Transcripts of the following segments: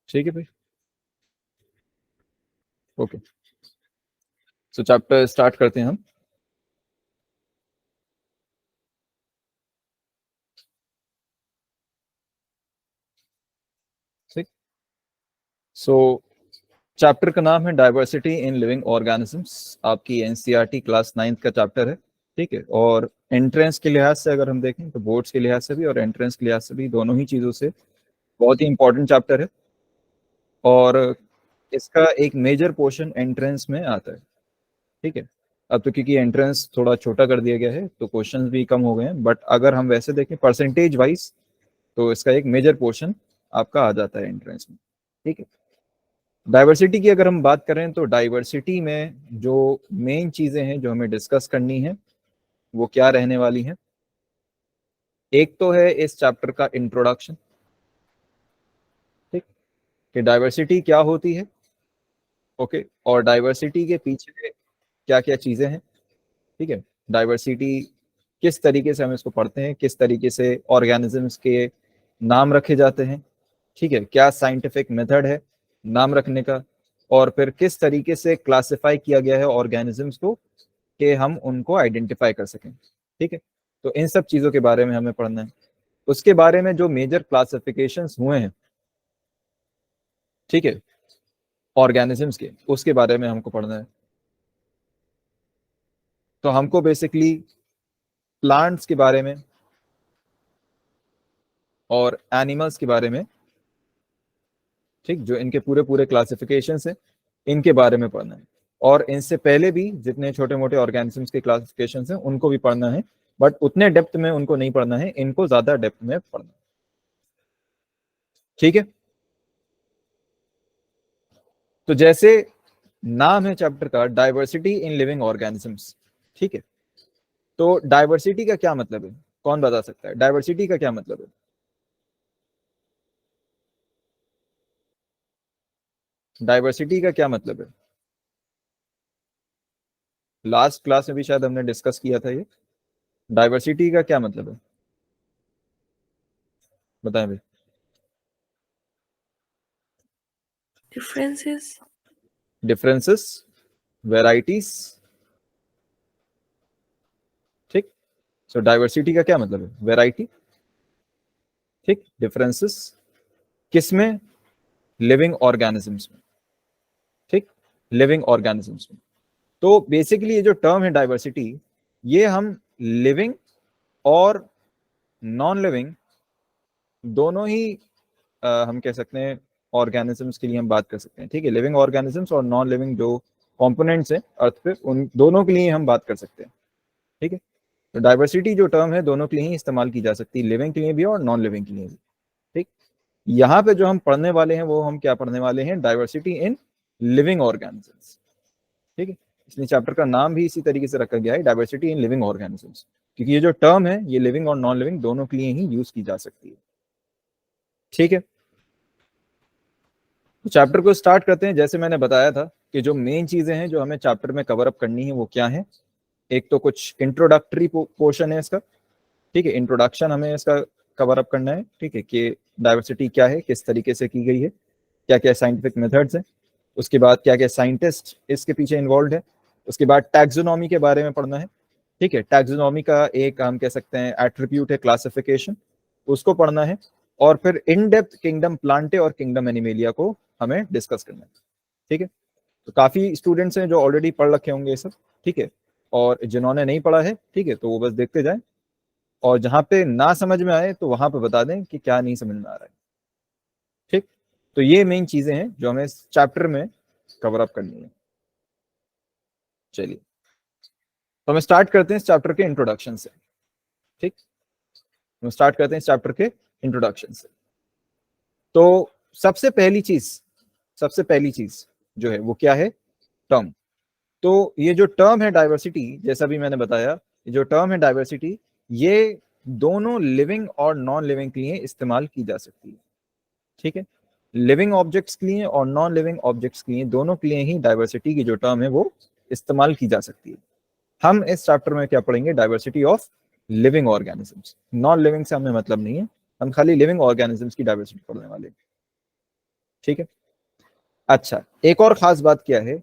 ठीक है भाई, ओके। सो चैप्टर स्टार्ट करते हैं हम। ठीक। सो चैप्टर का नाम है डाइवर्सिटी इन लिविंग ऑर्गेनिजम्स। आपकी एनसीईआरटी क्लास 9th का चैप्टर है। ठीक है, और एंट्रेंस के लिहाज से अगर हम देखें तो बोर्ड्स के लिहाज से भी और एंट्रेंस के लिहाज से भी, दोनों ही चीज़ों से बहुत ही इंपॉर्टेंट चैप्टर है। और इसका एक मेजर पोर्शन एंट्रेंस में आता है। ठीक है, अब तो क्योंकि एंट्रेंस थोड़ा छोटा कर दिया गया है तो क्वेश्चंस भी कम हो गए हैं, बट अगर हम वैसे देखें परसेंटेज वाइज तो इसका एक मेजर पोर्शन आपका आ जाता है एंट्रेंस में। ठीक है, डाइवर्सिटी की अगर हम बात करें तो डाइवर्सिटी में जो मेन चीजें हैं जो हमें डिस्कस करनी है वो क्या रहने वाली हैं। एक तो है इस चैप्टर का इंट्रोडक्शन। ठीक, कि डाइवर्सिटी क्या होती है, ओके, और डाइवर्सिटी के पीछे क्या क्या चीजें हैं। ठीक है, डाइवर्सिटी किस तरीके से हम इसको पढ़ते हैं, किस तरीके से ऑर्गेनिजम्स के नाम रखे जाते हैं। ठीक है, क्या साइंटिफिक मेथड है नाम रखने का, और फिर किस तरीके से क्लासिफाई किया गया है ऑर्गेनिजम्स को कि हम उनको आइडेंटिफाई कर सकें। ठीक है, तो इन सब चीजों के बारे में हमें पढ़ना है। उसके बारे में जो मेजर क्लासिफिकेशंस हुए हैं, ठीक है, ऑर्गेनिजम्स के, उसके बारे में हमको पढ़ना है। तो हमको बेसिकली प्लांट्स के बारे में और एनिमल्स के बारे में, ठीक, जो इनके पूरे पूरे क्लासिफिकेशंस हैं इनके बारे में पढ़ना है। और इनसे पहले भी जितने छोटे मोटे ऑर्गेनिजम्स के क्लासिफिकेशंस हैं उनको भी पढ़ना है, बट उतने डेप्थ में उनको नहीं पढ़ना है, इनको ज्यादा डेप्थ में पढ़ना है। ठीक है, तो जैसे नाम है चैप्टर का डाइवर्सिटी इन लिविंग ऑर्गेनिजम्स। ठीक है, तो डाइवर्सिटी का क्या मतलब है, कौन बता सकता है डाइवर्सिटी का क्या मतलब है? डाइवर्सिटी का क्या मतलब है? लास्ट क्लास में भी शायद हमने डिस्कस किया था ये। डाइवर्सिटी का क्या मतलब है, बताएं भाई। Differences. Differences, varieties. ठीक, सो डाइवर्सिटी का क्या मतलब है? वैरायटी। ठीक, डिफरेंसेस किसमें? लिविंग ऑर्गेनिजम्स में। ठीक, लिविंग ऑर्गेनिजम्स में। तो बेसिकली ये जो टर्म है डाइवर्सिटी, ये हम लिविंग और नॉन लिविंग दोनों ही हम कह सकते हैं ऑर्गेनिजम्स के लिए हम बात कर सकते हैं। ठीक है, लिविंग ऑर्गेनिजम्स और नॉन लिविंग जो कंपोनेंट्स हैं अर्थ पे, उन दोनों के लिए हम बात कर सकते हैं। ठीक है, तो डाइवर्सिटी जो टर्म है दोनों के लिए ही इस्तेमाल की जा सकती है, लिविंग के लिए भी और नॉन लिविंग के लिए भी। ठीक, यहाँ पे जो हम पढ़ने वाले हैं वो हम क्या पढ़ने वाले हैं? Diversity in living organisms. ठीक है, इसलिए चैप्टर का नाम भी इसी तरीके से रखा गया है, डाइवर्सिटी इन लिविंग ऑर्गेनिजम्स, क्योंकि ये जो टर्म है ये लिविंग और नॉन लिविंग दोनों के लिए ही यूज की जा सकती है। ठीक है, तो चैप्टर को स्टार्ट करते हैं। जैसे मैंने बताया था कि जो मेन चीजें हैं जो हमें चैप्टर में कवर अप करनी है वो क्या है। एक तो कुछ इंट्रोडक्टरी पोर्शन है इसका। ठीक है, इंट्रोडक्शन हमें इसका कवर अप करना है। ठीक है, कि डाइवर्सिटी क्या है, किस तरीके से की गई है, क्या क्या साइंटिफिक मेथड्स हैं, उसके बाद क्या क्या साइंटिस्ट इसके पीछे इन्वॉल्व है, उसके बाद टैक्सोनॉमी के बारे में पढ़ना है। ठीक है, टैक्सोनॉमी का एक हम कह सकते हैं एट्रीब्यूट है क्लासिफिकेशन, उसको पढ़ना है। और फिर इन डेप्थ किंगडम प्लांटे और किंगडम एनिमेलिया को हमें डिस्कस करना है। ठीक है, तो काफी स्टूडेंट्स हैं जो ऑलरेडी पढ़ रखे होंगे ये सब। ठीक है, और जिन्होंने नहीं पढ़ा है, ठीक है, तो वो बस देखते जाएं, और जहां पे ना समझ में आए तो वहां पे बता दें कि क्या नहीं समझ में आ रहा है। ठीक, तो ये मेन चीजें हैं जो हमें इस चैप्टर में कवर अप करनी है। चलिए, तो हम स्टार्ट करते हैं इस चैप्टर के इंट्रोडक्शन से। ठीक, हम स्टार्ट करते हैं इस चैप्टर के इंट्रोडक्शन से। तो सबसे पहली चीज जो है वो क्या है? टर्म। तो ये जो टर्म है डाइवर्सिटी, जैसा भी मैंने बताया, ये जो टर्म है डाइवर्सिटी, ये दोनों लिविंग और नॉन लिविंग के लिए इस्तेमाल की जा सकती है। ठीक है, लिविंग ऑब्जेक्ट्स के लिए और नॉन लिविंग ऑब्जेक्ट्स के लिए, दोनों के लिए ही डाइवर्सिटी की जो टर्म है वो इस्तेमाल की जा सकती है। हम इस चैप्टर में क्या पढ़ेंगे? Diversity of living organisms. Non living से हमें मतलब नहीं है, हम खाली लिविंग ऑर्गेनिजम्स की डाइवर्सिटी पढ़ने वाले हैं। ठीक है। अच्छा, एक और खास बात क्या है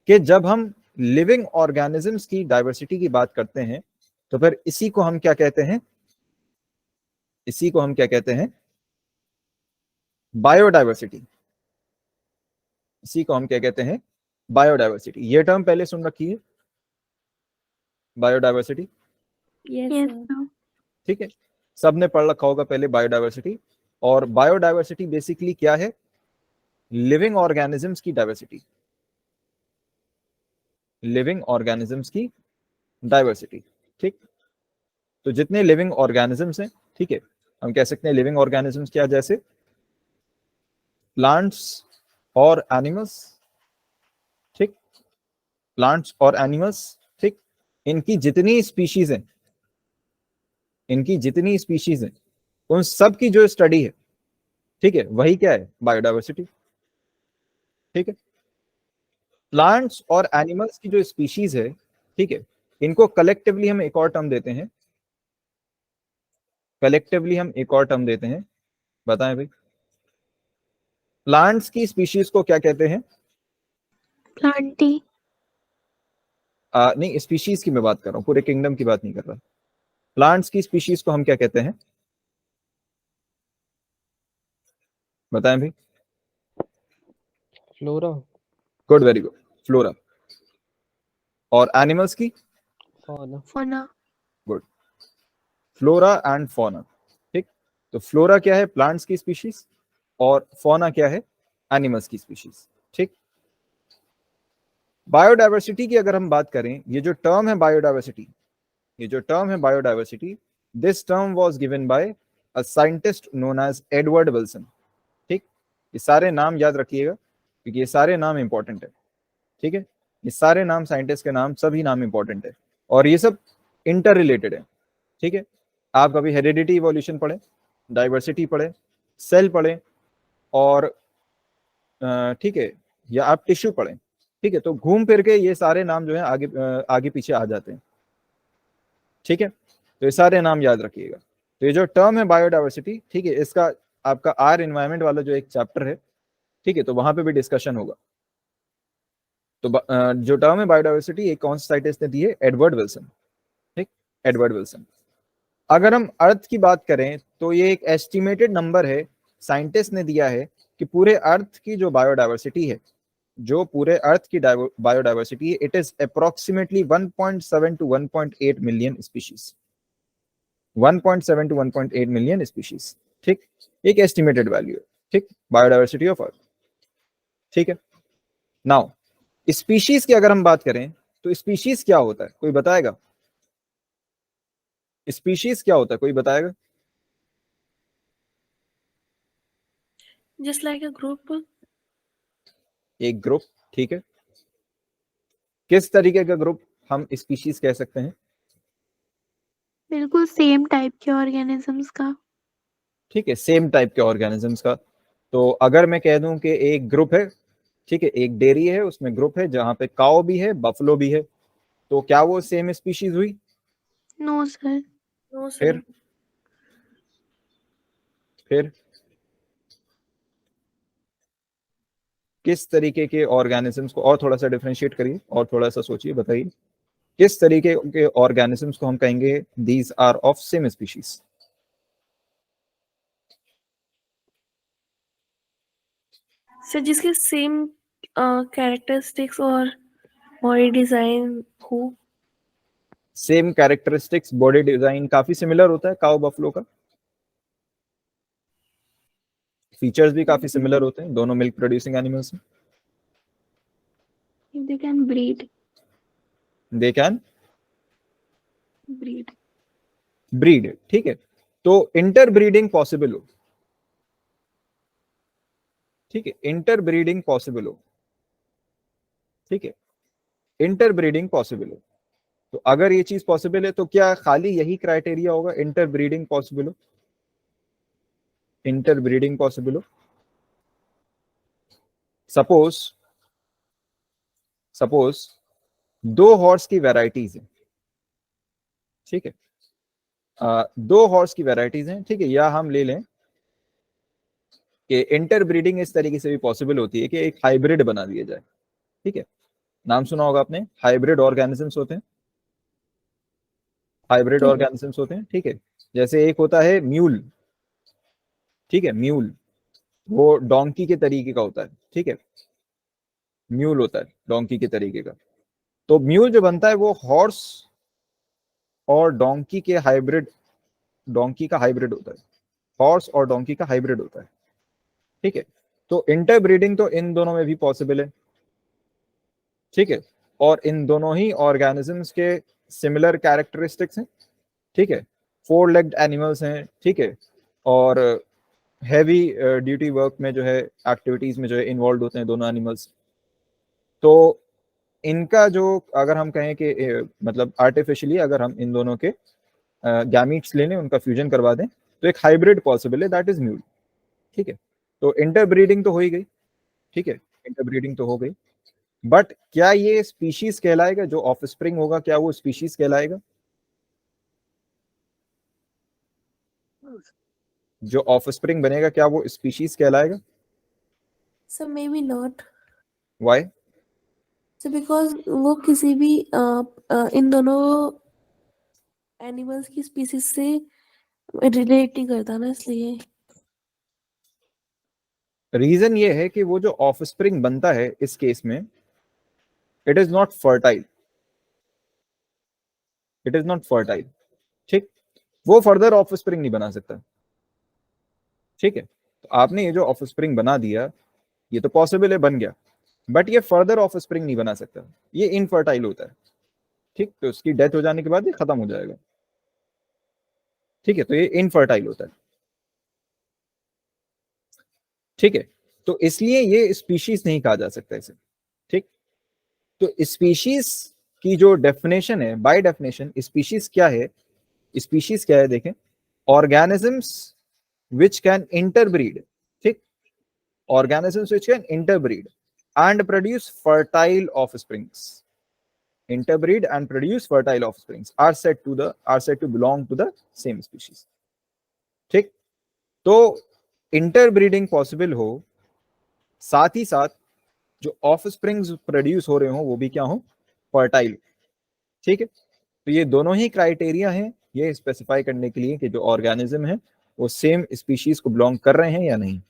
कि जब हम लिविंग ऑर्गेनिजम्स की डाइवर्सिटी की बात करते हैं तो फिर इसी को हम क्या कहते हैं, इसी को हम क्या कहते हैं, बायोडाइवर्सिटी। इसी को हम क्या कहते हैं, बायोडाइवर्सिटी। ये टर्म पहले सुन रखी है, biodiversity. Yes Yes, sir. sir. ठीक है, सबने पढ़ रखा होगा पहले बायोडाइवर्सिटी। और बायोडाइवर्सिटी बेसिकली क्या है, लिविंग ऑर्गेनिजम्स की डाइवर्सिटी, लिविंग ऑर्गेनिजम्स की डाइवर्सिटी। ठीक, तो जितने लिविंग ऑर्गेनिजम्स हैं, ठीक है, हम कह सकते हैं लिविंग ऑर्गेनिजम्स क्या, जैसे प्लांट्स और एनिमल्स। ठीक, प्लांट्स और एनिमल्स, ठीक, इनकी जितनी स्पीशीज हैं, इनकी जितनी स्पीशीज हैं उन सब की जो स्टडी है, ठीक है, वही क्या है, बायोडाइवर्सिटी। ठीक है, प्लांट्स और एनिमल्स की जो स्पीशीज है, ठीक है, इनको कलेक्टिवली हम एक और टर्म देते हैं, कलेक्टिवली हम एक और टर्म देते हैं, बताएं भाई। प्लांट्स की स्पीशीज को क्या कहते हैं? Planty. नहीं, स्पीशीज की मैं बात कर रहा हूँ, पूरे किंगडम की बात नहीं कर रहा। प्लांट्स की स्पीशीज को हम क्या कहते हैं, बताएं भाई। Flora. Good, very good, flora. और एनिमल्स की? Fauna. Fauna. Good, flora and fauna. ठीक, तो फ्लोरा क्या है, प्लांट्स की स्पीशीज, और फौना क्या है, एनिमल्स की स्पीशीज। ठीक, बायोडाइवर्सिटी की अगर हम बात करें, ये जो टर्म है बायोडाइवर्सिटी, ये जो टर्म है biodiversity, this term was given by a scientist known as Edward Wilson. ठीक, ये सारे नाम याद रखिएगा क्योंकि ये सारे नाम इंपॉर्टेंट है। ठीक है, ये सारे नाम साइंटिस्ट के नाम, सभी नाम इंपॉर्टेंट है और ये सब इंटर रिलेटेड है। ठीक है, आप कभी हेरिडिटी इवोल्यूशन पढ़े, डाइवर्सिटी पढ़े, सेल पढ़े, और ठीक है, या आप टिश्यू पढ़ें, ठीक है, तो घूम फिर के ये सारे नाम जो है आगे आगे पीछे आ जाते हैं। ठीक है, तो ये सारे नाम याद रखिएगा। तो ये जो टर्म है बायोडाइवर्सिटी, ठीक है, इसका आपका आर एनवायरमेंट वाला जो एक चैप्टर है, ठीक है, तो वहां पे भी डिस्कशन होगा। तो जो टर्म है बायोडाइवर्सिटी, एक कौन सा साइंटिस्ट ने दी है, एडवर्ड विल्सन। ठीक, एडवर्ड विल्सन। अगर हम अर्थ की बात करें तो ये एक एस्टिमेटेड नंबर है, साइंटिस्ट ने दिया है कि पूरे अर्थ की जो बायोडाइवर्सिटी है, जो पूरे अर्थ की बायोडाइवर्सिटी है, it is approximately 1.7 to 1.8 million species, 1.7 to 1.8 million species. ठीक, एक एस्टिमेटेड वैल्यू है, ठीक, बायोडाइवर्सिटी ऑफ अर्थ। ठीक है, नाउ स्पीशीज की अगर हम बात करें तो स्पीशीज क्या होता है, कोई बताएगा? स्पीशीज क्या होता है, कोई बताएगा? Just like a group. एक ग्रुप, ठीक है, किस तरीके का ग्रुप हम स्पीशीज कह सकते हैं? बिल्कुल सेम टाइप के ऑर्गेनिजम्स का। ठीक है, सेम टाइप के ऑर्गेनिजम्स का। तो अगर मैं कह दूं कि एक ग्रुप है, ठीक है, एक डेयरी है, उसमें ग्रुप है जहां पे काऊ भी है, बफलो भी है, तो क्या वो सेम स्पीशीज हुई? No sir. नो फिर फिर किस तरीके के ऑर्गेनिजम्स को, और थोड़ा सा डिफरेंशिएट करिए और थोड़ा सा सोचिए, बताइए किस तरीके के ऑर्गेनिजम्स को हम कहेंगे these are of same species? Sir जिसके सेम कैरेक्टरिस्टिक्स और बॉडी डिजाइन हो। सेम कैरेक्टरिस्टिक्स, बॉडी डिजाइन काफी सिमिलर होता है काऊ बफलो का, फीचर्स भी काफी सिमिलर होते हैं, दोनों मिल्क प्रोड्यूसिंग एनिमल्स हैं। If they can breed. They can Breed. Breed, ठीक है, तो इंटर ब्रीडिंग पॉसिबल हो, ठीक है, इंटर ब्रीडिंग पॉसिबल हो, ठीक है, इंटर ब्रीडिंग पॉसिबल हो। तो अगर ये चीज पॉसिबल है तो क्या खाली यही क्राइटेरिया होगा, इंटर ब्रीडिंग पॉसिबल हो, इंटर ब्रीडिंग पॉसिबल हो? सपोज सपोज दो हॉर्स की वैरायटीज है, ठीक है, दो हॉर्स की वैरायटीज हैं, ठीक है, या हम ले लें कि इंटरब्रीडिंग इस तरीके से भी पॉसिबल होती है कि एक हाइब्रिड बना दिया जाए। ठीक है, नाम सुना होगा आपने, हाइब्रिड ऑर्गेनिजम्स होते हैं, हाइब्रिड ठीक। ऑर्गेनिजम्स होते हैं। ठीक है, जैसे एक होता है म्यूल। ठीक है, म्यूल वो डोंकी के तरीके का होता है। ठीक है, म्यूल होता है डोंकी के तरीके का। तो म्यूल जो बनता है वो हॉर्स और डोंकी के हाइब्रिड, डोंकी का हाइब्रिड होता है, हॉर्स और डोंकी का हाइब्रिड होता है। ठीक है, तो इंटरब्रीडिंग तो इन दोनों में भी पॉसिबल है। ठीक है, और इन दोनों ही ऑर्गेनिजम्स के सिमिलर कैरेक्टरिस्टिक्स हैं। ठीक है, 4 लेग्ड एनिमल्स हैं। ठीक है, और हैवी ड्यूटी वर्क में जो है, एक्टिविटीज में जो है इन्वॉल्व होते हैं दोनों एनिमल्स। तो इनका जो, अगर हम कहें कि मतलब आर्टिफिशियली अगर हम इन दोनों के गैमीट्स ले लें, उनका फ्यूजन करवा दें, तो एक हाइब्रिड पॉसिबल है, दैट इज म्यूल। ठीक है, तो इंटरब्रीडिंग तो हो ही गई। ठीक है, इंटरब्रीडिंग तो हो गई, बट क्या ये स्पीशीज कहलाएगा? जो ऑफस्प्रिंग होगा क्या वो स्पीशीज कहलाएगा? जो ऑफस्प्रिंग बनेगा क्या वो स्पीशीज कहलाएगा? So maybe not. Why? So because वो किसी भी इन दोनों एनिमल्स की स्पीसीज से रिलेट नहीं करता ना, इसलिए। रीजन ये है कि वो जो ऑफस्प्रिंग बनता है इस केस में, it is not fertile, it is not fertile. ठीक, वो फर्दर ऑफस्प्रिंग नहीं बना सकता। ठीक है, तो आपने ये जो ऑफस्प्रिंग बना दिया, ये तो पॉसिबल है, बन गया, बट ये फर्दर ऑफस्प्रिंग नहीं बना सकता, ये इनफर्टाइल होता है। ठीक, तो उसकी डेथ हो जाने के बाद ये खत्म हो जाएगा। ठीक है, तो ये इनफर्टाइल होता है। ठीक है, तो इसलिए ये स्पीशीज नहीं कहा जा सकता इसे। ठीक, तो स्पीशीज की जो डेफिनेशन है, बाय डेफिनेशन स्पीशीज क्या है? स्पीशीज क्या है देखें, ऑर्गेनिजम्स विच कैन इंटरब्रीड। ठीक, organisms which can interbreed and produce fertile offsprings, interbreed and produce fertile offsprings are said to belong to the same species. ठीक, तो इंटरब्रीडिंग पॉसिबल हो, साथ ही साथ जो ऑफस्प्रिंग्स प्रोड्यूस हो रहे हो वो भी क्या हो? फर्टाइल। ठीक है, तो ये दोनों ही क्राइटेरिया हैं ये स्पेसिफाई करने के लिए कि जो ऑर्गेनिज्म है वो सेम स्पीशीज को बिलोंग कर रहे हैं या नहीं।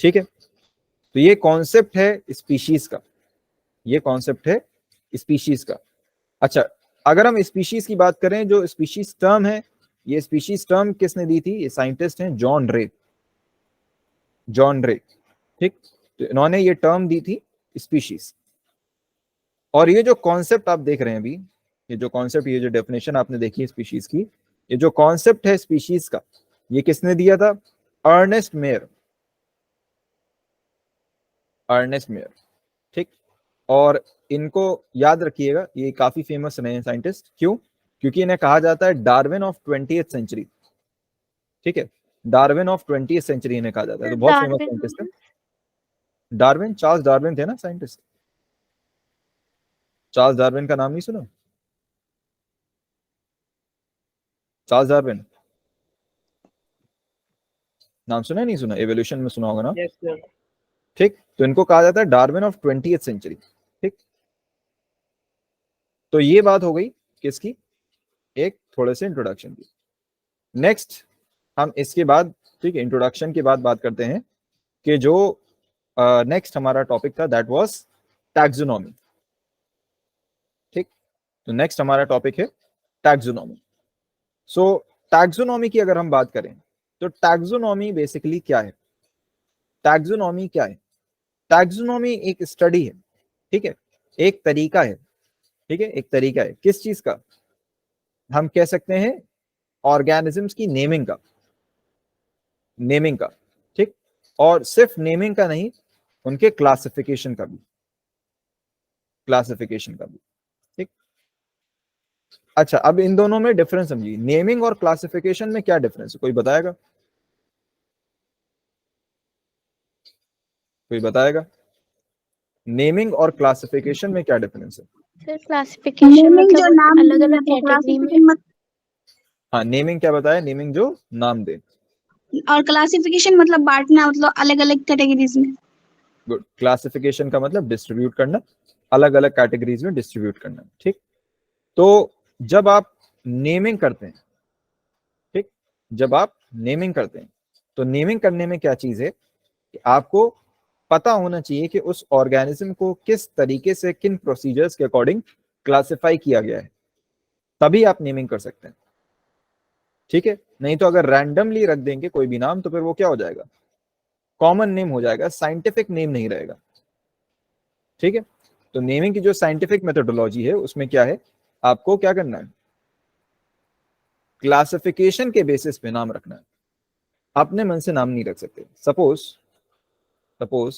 ठीक है, तो ये कॉन्सेप्ट है स्पीशीज का, ये कॉन्सेप्ट है स्पीशीज का। अच्छा, अगर हम स्पीशीज की बात करें, जो स्पीशीज टर्म है, ये स्पीशीज टर्म किसने दी थी? ये साइंटिस्ट हैं जॉन रे, जॉन रे। ठीक, तो इन्होंने ये टर्म दी थी स्पीशीज। और ये जो कॉन्सेप्ट आप देख रहे हैं अभी, ये जो कॉन्सेप्ट, ये जो डेफिनेशन आपने देखी है स्पीशीज की, ये जो कॉन्सेप्ट है स्पीशीज का, ये किसने दिया था? Ernest Mayr, Ernest Mayr. ठीक, और इनको याद रखिएगा, ये काफी फेमस रहे हैं साइंटिस्ट। क्यों? क्योंकि इन्हें कहा जाता है डार्विन ऑफ 20th सेंचुरी। ठीक है, डार्विन ऑफ 20th सेंचुरी इन्हें कहा जाता है, तो बहुत फेमस साइंटिस्ट है डार्विन। चार्ल्स डार्विन थे ना साइंटिस्ट, चार्ल्स डार्विन का नाम नहीं सुना? चार्ल्स डार्विन नाम सुना, नहीं सुना? एवोल्यूशन में सुना होगा ना? Yes, sir. ठीक, तो इनको कहा जाता है डार्विन ऑफ 20th सेंचुरी। ठीक, तो ये बात हो गई किसकी? एक थोड़े से इंट्रोडक्शन की। नेक्स्ट हम इसके बाद, ठीक है, इंट्रोडक्शन के बाद बात करते हैं कि जो नेक्स्ट हमारा टॉपिक था दैट वाज टैक्सोनॉमी। ठीक, तो नेक्स्ट हमारा टॉपिक है टैक्सोनॉमी। सो टैक्सोनॉमी की अगर हम बात करें तो टैक्सोनॉमी बेसिकली क्या है? टैक्सोनॉमी क्या है? टैक्सोनॉमी एक स्टडी है। ठीक है, एक तरीका है। ठीक है, एक तरीका है किस चीज का? हम कह सकते हैं ऑर्गेनिजम्स की नेमिंग का, नेमिंग का। ठीक, और सिर्फ नेमिंग का नहीं, उनके क्लासिफिकेशन का भी, क्लासिफिकेशन का भी। ठीक, अच्छा, अब इन दोनों में डिफरेंस समझिए, नेमिंग और क्लासिफिकेशन में क्या डिफरेंस है? कोई बताएगा? कोई बताएगा नेमिंग और क्लासिफिकेशन में क्या डिफरेंस है? सर क्लासिफिकेशन मतलब अलग अलग कैटेगरी में। हाँ, नेमिंग क्या बताया? नेमिंग जो नाम दे, और क्लासिफिकेशन मतलब बांटना, मतलब अलग अलग कैटेगरीज में। गुड। क्लासिफिकेशन का मतलब डिस्ट्रीब्यूट करना, अलग अलग कैटेगरीज में डिस्ट्रीब्यूट करना। ठीक, तो जब आप नेमिंग करते हैं, ठीक, जब आप नेमिंग करते हैं तो नेमिंग करने में क्या चीज है कि आपको पता होना चाहिए कि उस ऑर्गेनिज्म को किस तरीके से, किन प्रोसीजर्स के अकॉर्डिंग क्लासिफाई किया गया है, तभी आप नेमिंग कर सकते हैं। ठीक है, नहीं तो अगर रैंडमली रख देंगे कोई भी नाम तो फिर वो क्या हो जाएगा, कॉमन नेम हो जाएगा, साइंटिफिक नेम नहीं रहेगा। ठीक है, तो नेमिंग की जो साइंटिफिक मेथोडोलॉजी है उसमें क्या है, आपको क्या करना है, क्लासिफिकेशन के बेसिस पे नाम रखना है, अपने मन से नाम नहीं रख सकते। सपोज सपोज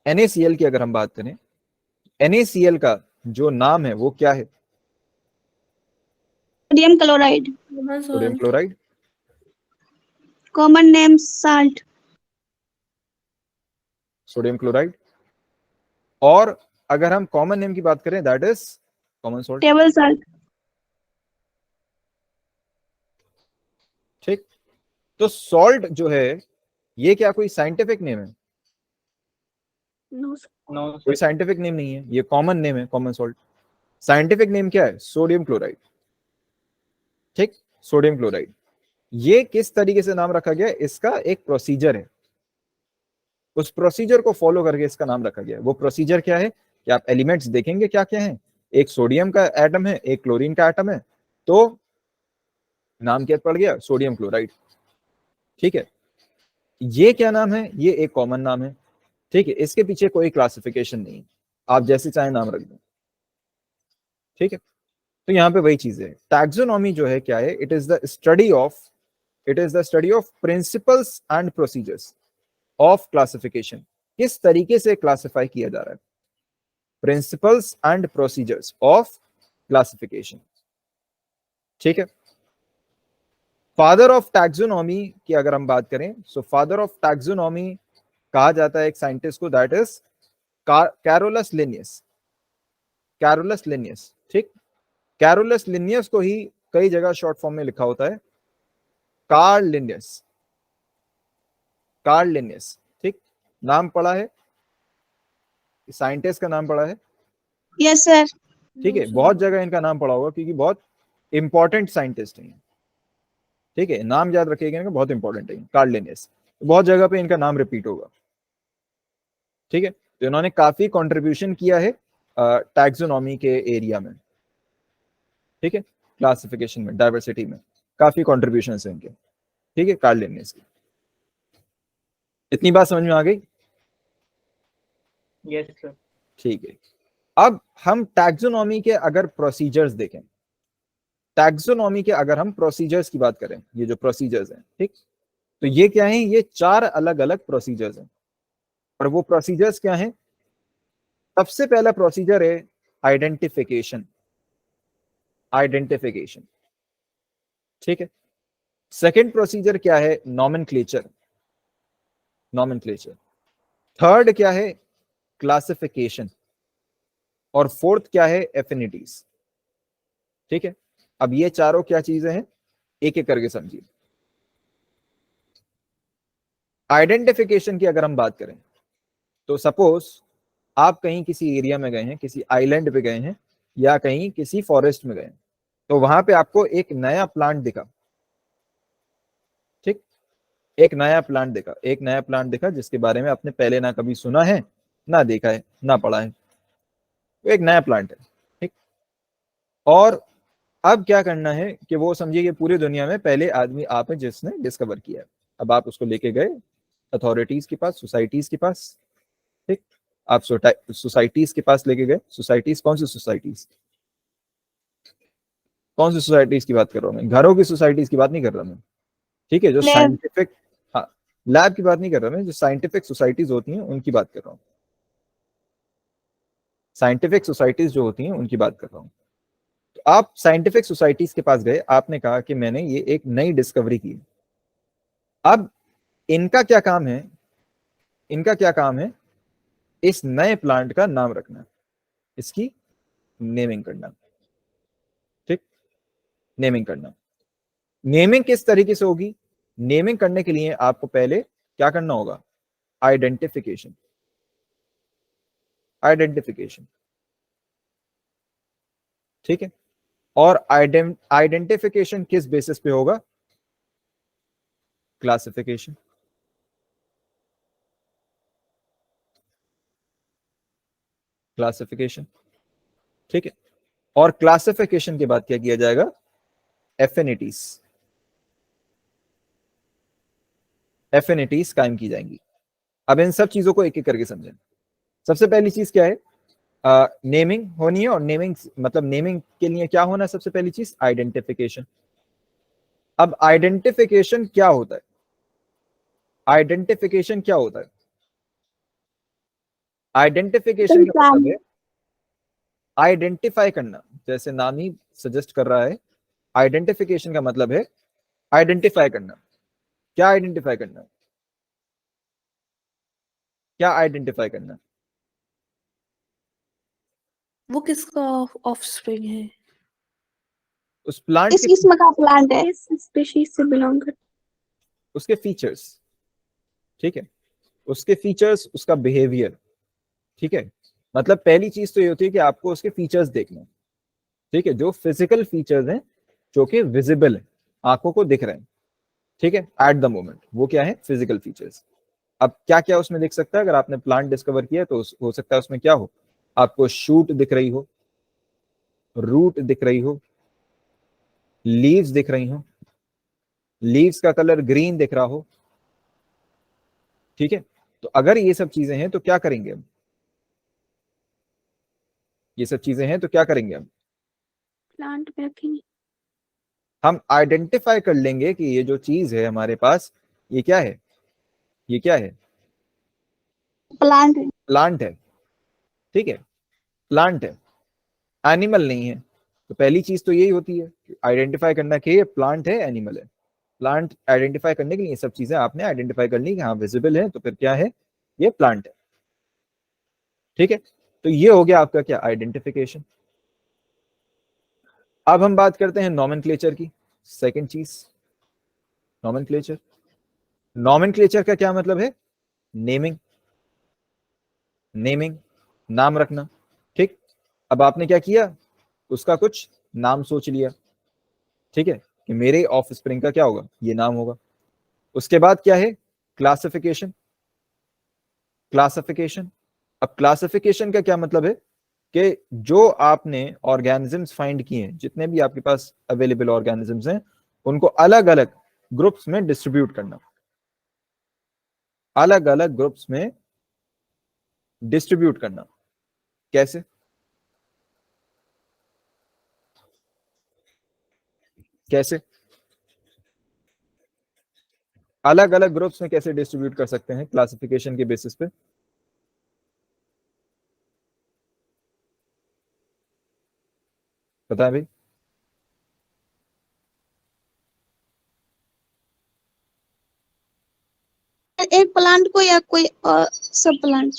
NaCl की अगर हम बात करें, NaCl का जो नाम है वो क्या है, sodium chloride, sodium chloride, common name salt, sodium chloride. और अगर हम कॉमन नेम की बात करें that is common salt. Table salt. ठीक, तो सॉल्ट जो है ये क्या कोई साइंटिफिक नेम है? नो कोई साइंटिफिक नेम नहीं है, ये कॉमन नेम है, कॉमन सॉल्ट। साइंटिफिक नेम क्या है, सोडियम क्लोराइड। ठीक, सोडियम क्लोराइड। ये किस तरीके से नाम रखा गया, इसका एक प्रोसीजर है, उस प्रोसीजर को फॉलो करके इसका नाम रखा गया। वो प्रोसीजर क्या है कि आप एलिमेंट्स देखेंगे क्या क्या है, एक सोडियम का एटम है, एक क्लोरीन का एटम है, तो नाम क्या पड़ गया, सोडियम क्लोराइड। ठीक है, ये क्या नाम है, ये एक कॉमन नाम है। ठीक है, इसके पीछे कोई क्लासिफिकेशन नहीं, आप जैसे चाहे नाम रख दें। ठीक है, तो यहाँ पे वही चीज है, टैक्सोनॉमी जो है क्या है, it is the study of principles and procedures of classification. किस तरीके से क्लासिफाई किया जा रहा है, principles and procedures of classification. ठीक है, फादर ऑफ टैक्सोनॉमी की अगर हम बात करें, सो फादर ऑफ टैक्सोनॉमी कहा जाता है एक साइंटिस्ट को, that is Carolus Linnaeus. Carolus Linnaeus. ठीक, कैरोलस लिनियस को ही कई जगह शॉर्ट फॉर्म में लिखा होता है कार्ल लिनियस। Karl Linnaeus. ठीक, नाम पढ़ा है, साइंटिस्ट का नाम पढ़ा है। Yes sir. ठीक है, बहुत जगह इनका नाम पढ़ा होगा क्योंकि बहुत इंपॉर्टेंट साइंटिस्ट हैं। ठीक है, नाम याद रखिएगा इनका, बहुत इंपॉर्टेंट है कार्ल लिनियस, बहुत जगह पे इनका नाम रिपीट होगा। ठीक है, तो इन्होंने काफी कंट्रीब्यूशन किया है टैक्सोनॉमी के एरिया में। ठीक है, क्लासिफिकेशन में, डाइवर्सिटी में काफी कॉन्ट्रीब्यूशन है इनके। ठीक है, कार्ल लिनियस की। इतनी बात समझ में आ गई? Yes sir. ठीक है, अब हम टैक्सोनॉमी के अगर प्रोसीजर्स देखें, टैक्सोनॉमी के अगर हम प्रोसीजर्स की बात करें, ये जो प्रोसीजर्स हैं, ठीक, तो ये क्या है, ये 4 अलग अलग प्रोसीजर्स हैं। और वो प्रोसीजर्स क्या हैं? सबसे पहला प्रोसीजर है आइडेंटिफिकेशन। आइडेंटिफिकेशन। ठीक है, सेकंड प्रोसीजर क्या है, नॉमेनक्लेचर। नॉमेनक्लेचर। थर्ड क्या है, क्लासिफिकेशन। और फोर्थ क्या है, एफिनिटीज। ठीक है, अब ये चारों क्या चीजें हैं, एक एक करके समझिए। आइडेंटिफिकेशन की अगर हम बात करें तो सपोज आप कहीं किसी एरिया में गए हैं, किसी आइलैंड पे गए हैं, या कहीं किसी फॉरेस्ट में गए हैं, तो वहां पे आपको एक नया प्लांट दिखा। ठीक, एक नया प्लांट दिखा, एक नया प्लांट दिखा जिसके बारे में आपने पहले ना कभी सुना है, ना देखा है, ना पढ़ा है, वो एक नया प्लांट है। ठीक, और अब क्या करना है कि वो समझिए कि पूरी दुनिया में पहले आदमी आप है जिसने डिस्कवर किया है। अब आप उसको लेके गए अथॉरिटीज के पास, सोसाइटीज के पास। ठीक, आप सोसाइटीज के पास लेके गए। सोसाइटीज कौन सी सोसाइटीज? कौन सी सोसाइटीज की बात कर रहा हूं मैं? घरों की सोसाइटीज की बात नहीं कर रहा मैं। ठीक है, जो लैब। साइंटिफिक, हाँ, लैब की बात नहीं कर रहा मैं, जो साइंटिफिक सोसाइटीज होती हैं उनकी बात कर रहा हूँ। साइंटिफिक सोसाइटीज जो होती हैं उनकी बात कर रहा हूँ। तो आप साइंटिफिक सोसाइटीज के पास गए, आपने कहा कि मैंने ये एक नई डिस्कवरी की। अब इनका क्या काम है, इनका क्या काम है, इस नए प्लांट का नाम रखना, इसकी नेमिंग करना। ठीक, नेमिंग करना। नेमिंग किस तरीके से होगी, नेमिंग करने के लिए आपको पहले क्या करना होगा? आइडेंटिफिकेशन। आइडेंटिफिकेशन, ठीक है। और आइडेंटिफिकेशन किस बेसिस पे होगा? क्लासिफिकेशन। क्लासिफिकेशन, ठीक है। और क्लासिफिकेशन के बाद क्या किया जाएगा? एफिनिटीज। एफिनिटीज कायम की जाएंगी। अब इन सब चीजों को एक एक करके समझें। सबसे पहली चीज क्या है? नेमिंग होनी है, और नेमिंग मतलब नेमिंग के लिए क्या होना है? सबसे पहली चीज आइडेंटिफिकेशन। अब आइडेंटिफिकेशन क्या होता है? आइडेंटिफिकेशन क्या होता है? आइडेंटिफिकेशन का मतलब है आइडेंटिफाई करना, जैसे नाम ही सजेस्ट कर रहा है। आइडेंटिफिकेशन का मतलब है आइडेंटिफाई करना। क्या आइडेंटिफाई करना? क्या आइडेंटिफाई करना? वो किसका ऑफस्प्रिंग है? उस प्लांट इस के किस्म का प्लांट है, इस स्पीशीज से बिलोंग करता उसके फीचर्स, ठीक है। उसके फीचर्स, उसका बिहेवियर, ठीक है। मतलब पहली चीज तो ये होती है कि आपको उसके फीचर्स देखना, ठीक है। जो फिजिकल फीचर्स हैं, जो कि विजिबल है, आंखों को दिख रहे हैं, ठीक है, एट द मोमेंट, वो क्या है? Physical features. अब क्या क्या उसमें दिख सकता है? अगर आपने प्लांट डिस्कवर किया तो हो सकता है उसमें क्या हो? आपको शूट दिख रही हो, रूट दिख रही हो, लीव्स दिख रही हो, लीव्स का कलर ग्रीन दिख रहा हो, ठीक है। तो अगर ये सब चीजें हैं तो क्या करेंगे हम? ये सब चीजें हैं तो क्या करेंगे हम? प्लांट में रखेंगे। हम आइडेंटिफाई कर लेंगे कि ये जो चीज है हमारे पास, ये क्या है? ये क्या है? प्लांट है। प्लांट है, ठीक है। प्लांट है, एनिमल नहीं है। तो पहली चीज तो यही होती है आइडेंटिफाई करना कि ये प्लांट है, एनिमल है। प्लांट आइडेंटिफाई करने के लिए ये सब चीजें आपने आइडेंटिफाई कर ली कि हाँ विजिबल है, तो फिर क्या है? ये प्लांट है, ठीक है। तो ये हो गया आपका क्या? आइडेंटिफिकेशन। अब हम बात करते हैं नॉमेनक्लेचर की। सेकंड चीज, नॉमेनक्लेचर। नॉमेनक्लेचर का क्या मतलब है? नेमिंग। नेमिंग, नाम रखना, ठीक। अब आपने क्या किया? उसका कुछ नाम सोच लिया, ठीक है, कि मेरे ऑफ स्प्रिंग का क्या होगा? ये नाम होगा। उसके बाद क्या है? क्लासिफिकेशन। क्लासिफिकेशन। अब क्लासिफिकेशन का क्या मतलब है? कि जो आपने ऑर्गेनिजम्स फाइंड किए हैं, जितने भी आपके पास अवेलेबल ऑर्गेनिजम्स हैं, उनको अलग अलग ग्रुप्स में डिस्ट्रीब्यूट करना। अलग अलग ग्रुप्स में डिस्ट्रीब्यूट करना। कैसे? कैसे अलग अलग ग्रुप्स में कैसे डिस्ट्रीब्यूट कर सकते हैं क्लासिफिकेशन के बेसिस पे? बताएं भाई। एक प्लांट को या कोई सब प्लांट?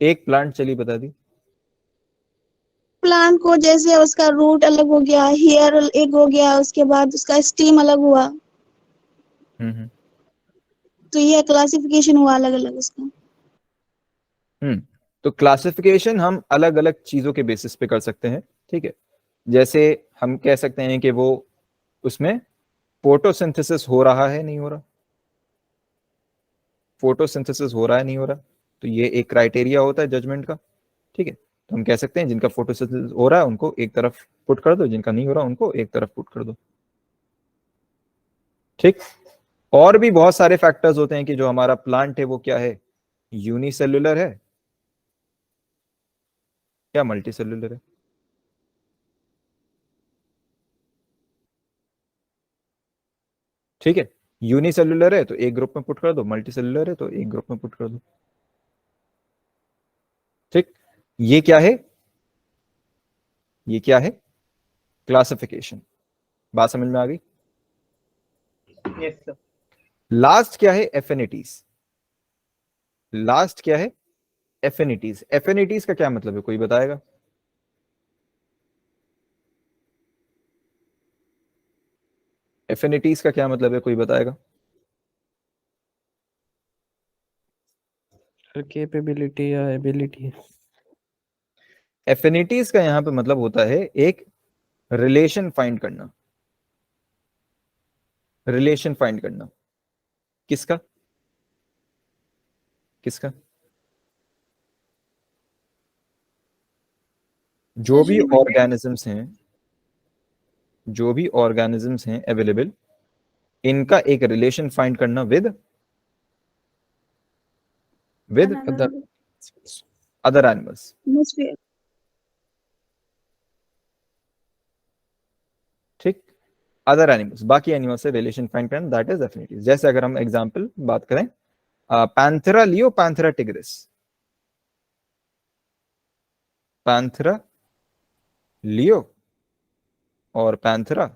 एक प्लांट चली बता दी। प्लांट को जैसे उसका रूट अलग हो गया, हेयर एक हो गया, उसके बाद उसका स्टीम अलग हुआ, हम्म तो यह क्लासिफिकेशन हुआ अलग अलग उसका। हम्म। तो क्लासिफिकेशन हम अलग अलग चीजों के बेसिस पे कर सकते हैं, ठीक है। जैसे हम कह सकते हैं कि वो उसमें फोटोसिंथेसिस हो रहा है, नहीं हो रहा? फोटोसिंथेसिस हो रहा है, नहीं हो रहा? तो ये एक क्राइटेरिया होता है जजमेंट का, ठीक है। तो हम कह सकते हैं जिनका फोटोसिंथेसिस हो रहा है उनको एक तरफ पुट कर दो, जिनका नहीं हो रहा उनको एक तरफ पुट कर दो, ठीक। और भी बहुत सारे फैक्टर्स होते हैं कि जो हमारा प्लांट है वो क्या है? यूनिसेल्युलर है या मल्टीसेल्युलर है? ठीक है, यूनिसेल्युलर है तो एक ग्रुप में पुट कर दो, मल्टीसेल्युलर है तो एक ग्रुप में पुट कर दो, ठीक। ये क्या है? ये क्या है? क्लासिफिकेशन। बात समझ में आ गई? Yes sir. लास्ट क्या है? एफिनिटीज। लास्ट क्या है? एफिनिटीज। एफिनिटीज का क्या मतलब है? कोई बताएगा? एफिनिटीज का क्या मतलब है, कोई बताएगा? कैपेबिलिटी या एबिलिटी। एफिनिटीज का यहाँ पे मतलब होता है एक रिलेशन फाइंड करना। रिलेशन फाइंड करना किसका? किसका? जो भी ऑर्गेनिजम्स हैं, जो भी ऑर्गेनिजम्स हैं अवेलेबल, इनका एक रिलेशन फाइंड करना विद अदर एनिमल्स। Atmosphere. ठीक, अदर एनिमल्स, बाकी एनिमल्स से रिलेशन फाइंड करना, दैट इज एफिनिटीज। जैसे अगर हम एग्जांपल बात करें, Panthera leo, Panthera tigris, Panthera leo और पैंथेरा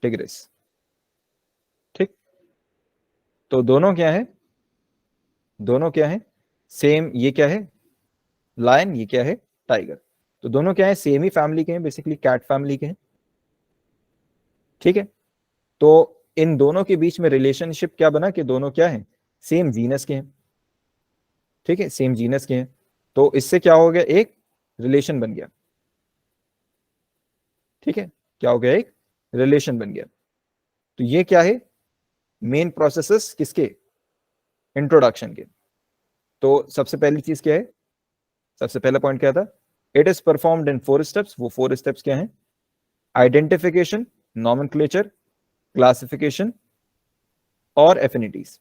टिग्रिस। ठीक, तो दोनों क्या है? दोनों क्या है? सेम। ये क्या है? लायन। ये क्या है? टाइगर। तो दोनों क्या है? सेम ही फैमिली के हैं, बेसिकली कैट फैमिली के हैं। ठीक है, तो इन दोनों के बीच में रिलेशनशिप क्या बना कि दोनों क्या हैं? सेम जीनस के हैं। ठीक है, सेम जीनस के हैं, तो इससे क्या हो गया? एक रिलेशन बन गया। ठीक है, क्या हो गया? एक रिलेशन बन गया। तो ये क्या है? मेन प्रोसेसेस किसके? इंट्रोडक्शन के। तो सबसे पहली चीज क्या है? सबसे पहला पॉइंट क्या था? It is performed in 4 steps. वो 4 स्टेप्स क्या हैं? आइडेंटिफिकेशन, नॉमेनक्लेचर, क्लासिफिकेशन और एफिनिटीज।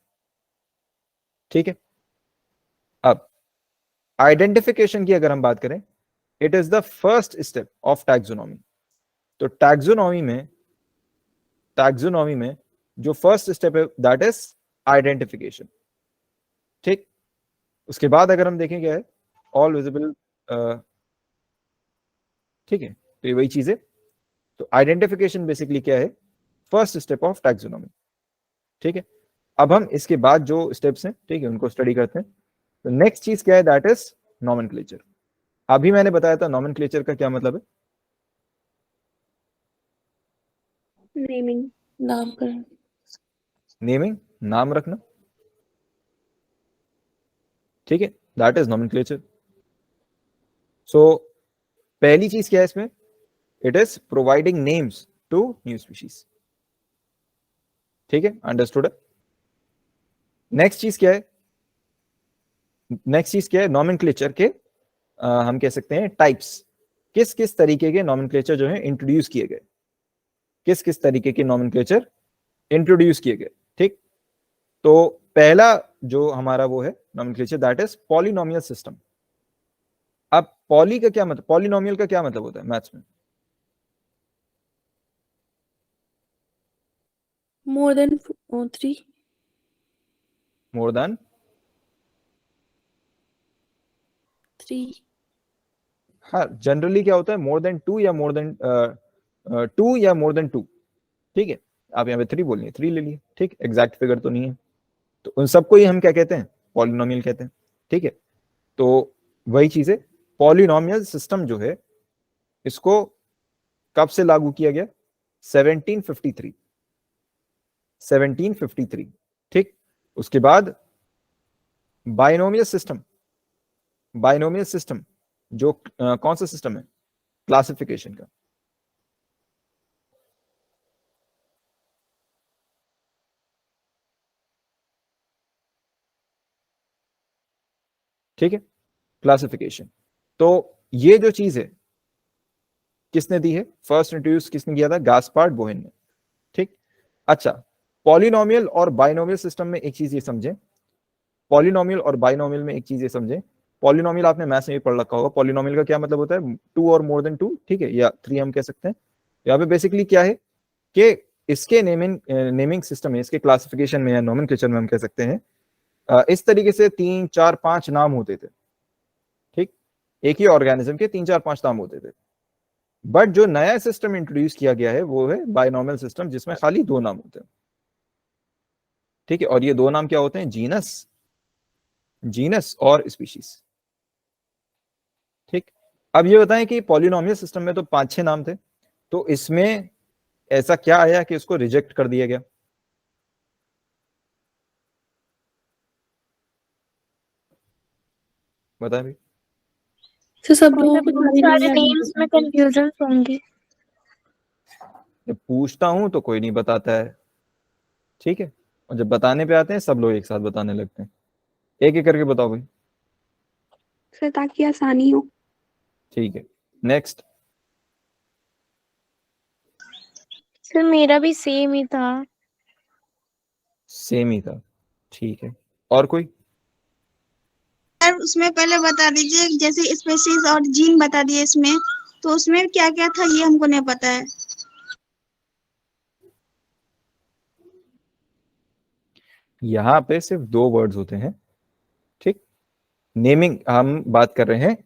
ठीक है, अब आइडेंटिफिकेशन की अगर हम बात करें, it is the first step of taxonomy. तो टैक्सोनॉमी में जो फर्स्ट स्टेप है दैट इज आइडेंटिफिकेशन। ठीक, उसके बाद अगर हम देखें क्या है? All visible. ठीक है, तो ये वही चीज है। तो आइडेंटिफिकेशन बेसिकली क्या है? First step of taxonomy. ठीक है, अब हम इसके बाद जो स्टेप्स हैं, ठीक है, उनको स्टडी करते हैं। तो नेक्स्ट चीज क्या है? That is nomenclature. अभी मैंने बताया था नॉमेनक्लेचर का क्या मतलब है? नेमिंग। नामकरण। नेमिंग, नाम रखना। ठीक है, दैट इज नॉमेनक्लेचर। सो पहली चीज क्या है इसमें? It is providing names to new species. ठीक है, अंडरस्टूड है। नेक्स्ट चीज क्या है? नेक्स्ट चीज क्या है? नॉमेनक्लेचर के हम कह सकते हैं टाइप्स। किस किस तरीके के नॉमेनक्लेचर जो है इंट्रोड्यूस किए गए, किस किस तरीके के नॉमेनक्लेचर इंट्रोड्यूस किए गए। ठीक, तो पहला जो हमारा वो है nomenclature, that is polynomial system. अब पॉली का क्या मतलब, पॉलिनोमियल का क्या मतलब होता है मैथ्स में? More than 3. More than 3. हाँ, जनरली क्या होता है? मोर देन 2 या मोर देन 2 या मोर देन 2। ठीक है, आप यहाँ पे 3 बोलिए, 3 ले लिए। ठीक, एग्जैक्ट फिगर तो नहीं है, तो उन सबको ही हम क्या कहते हैं? पॉलिनोमियल कहते हैं। ठीक है, तो वही चीज है। पॉलिनोमियल सिस्टम जो है, इसको कब से लागू किया गया? 1753। 1753। ठीक, उसके बाद बाइनोमियल सिस्टम। बाइनोमियल सिस्टम जो कौन सा सिस्टम है? क्लासिफिकेशन का। ठीक है, क्लासिफिकेशन। तो ये जो चीज है किसने दी है? फर्स्ट इंट्रोड्यूस किसने किया था? गास्पार्ड बोहेन ने। ठीक, अच्छा, पॉलिनोमियल और बाइनोमियल सिस्टम में एक चीज ये समझें। पॉलिनोमियल और बाइनोमियल में एक चीज ये समझें। पॉलिनोमियल आपने मैथ्स में भी पढ़ रखा होगा। पॉलिनोमियल का क्या मतलब होता है? 2 और मोर देन 2। ठीक है, या 3 हम कह सकते हैं। यहाँ पे बेसिकली क्या है कि इसके नेमिंग सिस्टम है, इसके क्लासिफिकेशन में या नोमेनक्लेचर में हम कह सकते हैं इस तरीके से 3, 4, 5 नाम होते थे। ठीक, एक ही ऑर्गेनिज्म के 3, 4, 5 नाम होते थे। बट जो नया सिस्टम इंट्रोड्यूस किया गया है वो है बाइनोमियल सिस्टम, जिसमें खाली 2 नाम होते हैं। ठीक है, और ये 2 नाम क्या होते हैं? जीनस और स्पीशीज। ठीक, अब ये बताएं कि पॉलिनोमियल सिस्टम में तो 5-6 नाम थे, तो इसमें ऐसा क्या आया कि इसको रिजेक्ट कर दिया गया? बता भाई। तो सब लोगों मतलब को बहुत सारे नेम्स में कंफ्यूजन होंगी। जब पूछता हूं तो कोई नहीं बताता है, ठीक है, और जब बताने पे आते हैं सब लोग एक साथ बताने लगते हैं। एक एक करके बताओ भाई। सर ताकि आसानी हो। ठीक है, नेक्स्ट। सर मेरा भी सेम ही था। सेम ही था, ठीक है। और कोई? सर उसमें पहले बता दीजिए, जैसे स्पेसीज और जीन बता दिए इसमें, तो उसमें क्या क्या था ये हमको नहीं पता है। यहाँ पे सिर्फ 2 वर्ड्स होते हैं, ठीक। नेमिंग, हम बात कर रहे हैं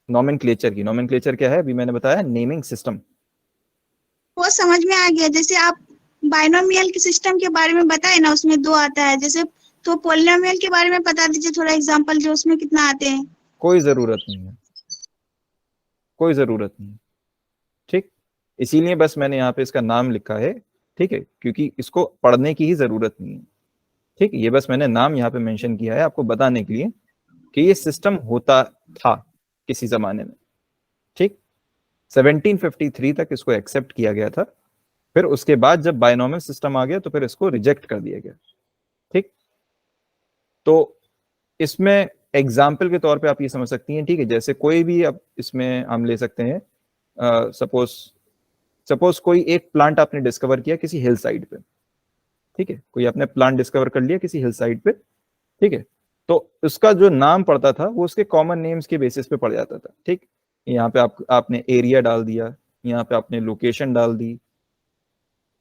नॉमेनक्लेचर की। नॉमेनक्लेचर क्या है? अभी मैंने बताया, नेमिंग सिस्टम। वो समझ में आ गया, जैसे आप बाइनोमियल के सिस्टम के बारे में बताए ना, उसमें 2 आता है जैसे, तो पॉलिनोमियल के बारे में बता दीजिए थोड़ा एग्जांपल, जो उसमें कितना आते हैं। कोई जरूरत नहीं है, कोई जरूरत नहीं है, ठीक। इसीलिए बस मैंने यहाँ पे इसका नाम लिखा है, ठीक है, क्योंकि इसको पढ़ने की ही जरूरत नहीं है, ठीक। ये बस मैंने नाम यहाँ पे मेंशन किया है आपको बताने के लिए कि ये सिस्टम होता था किसी जमाने में, ठीक। 1753 तक इसको एक्सेप्ट किया गया था, फिर उसके बाद जब बायनोमियल सिस्टम आ गया तो फिर इसको रिजेक्ट कर दिया गया, ठीक। तो इसमें एग्जाम्पल के तौर पे आप ये समझ सकती हैं, ठीक है, जैसे कोई भी, अब इसमें हम ले सकते हैं, सपोज कोई एक प्लांट आपने डिस्कवर किया किसी हिल साइड पे, ठीक है, कोई आपने प्लांट डिस्कवर कर लिया किसी हिल साइड पे, ठीक है, तो उसका जो नाम पड़ता था वो उसके कॉमन नेम्स के बेसिस पे पड़ जाता था, ठीक। यहाँ पे आपने एरिया डाल दिया, यहाँ पे आपने लोकेशन डाल दी,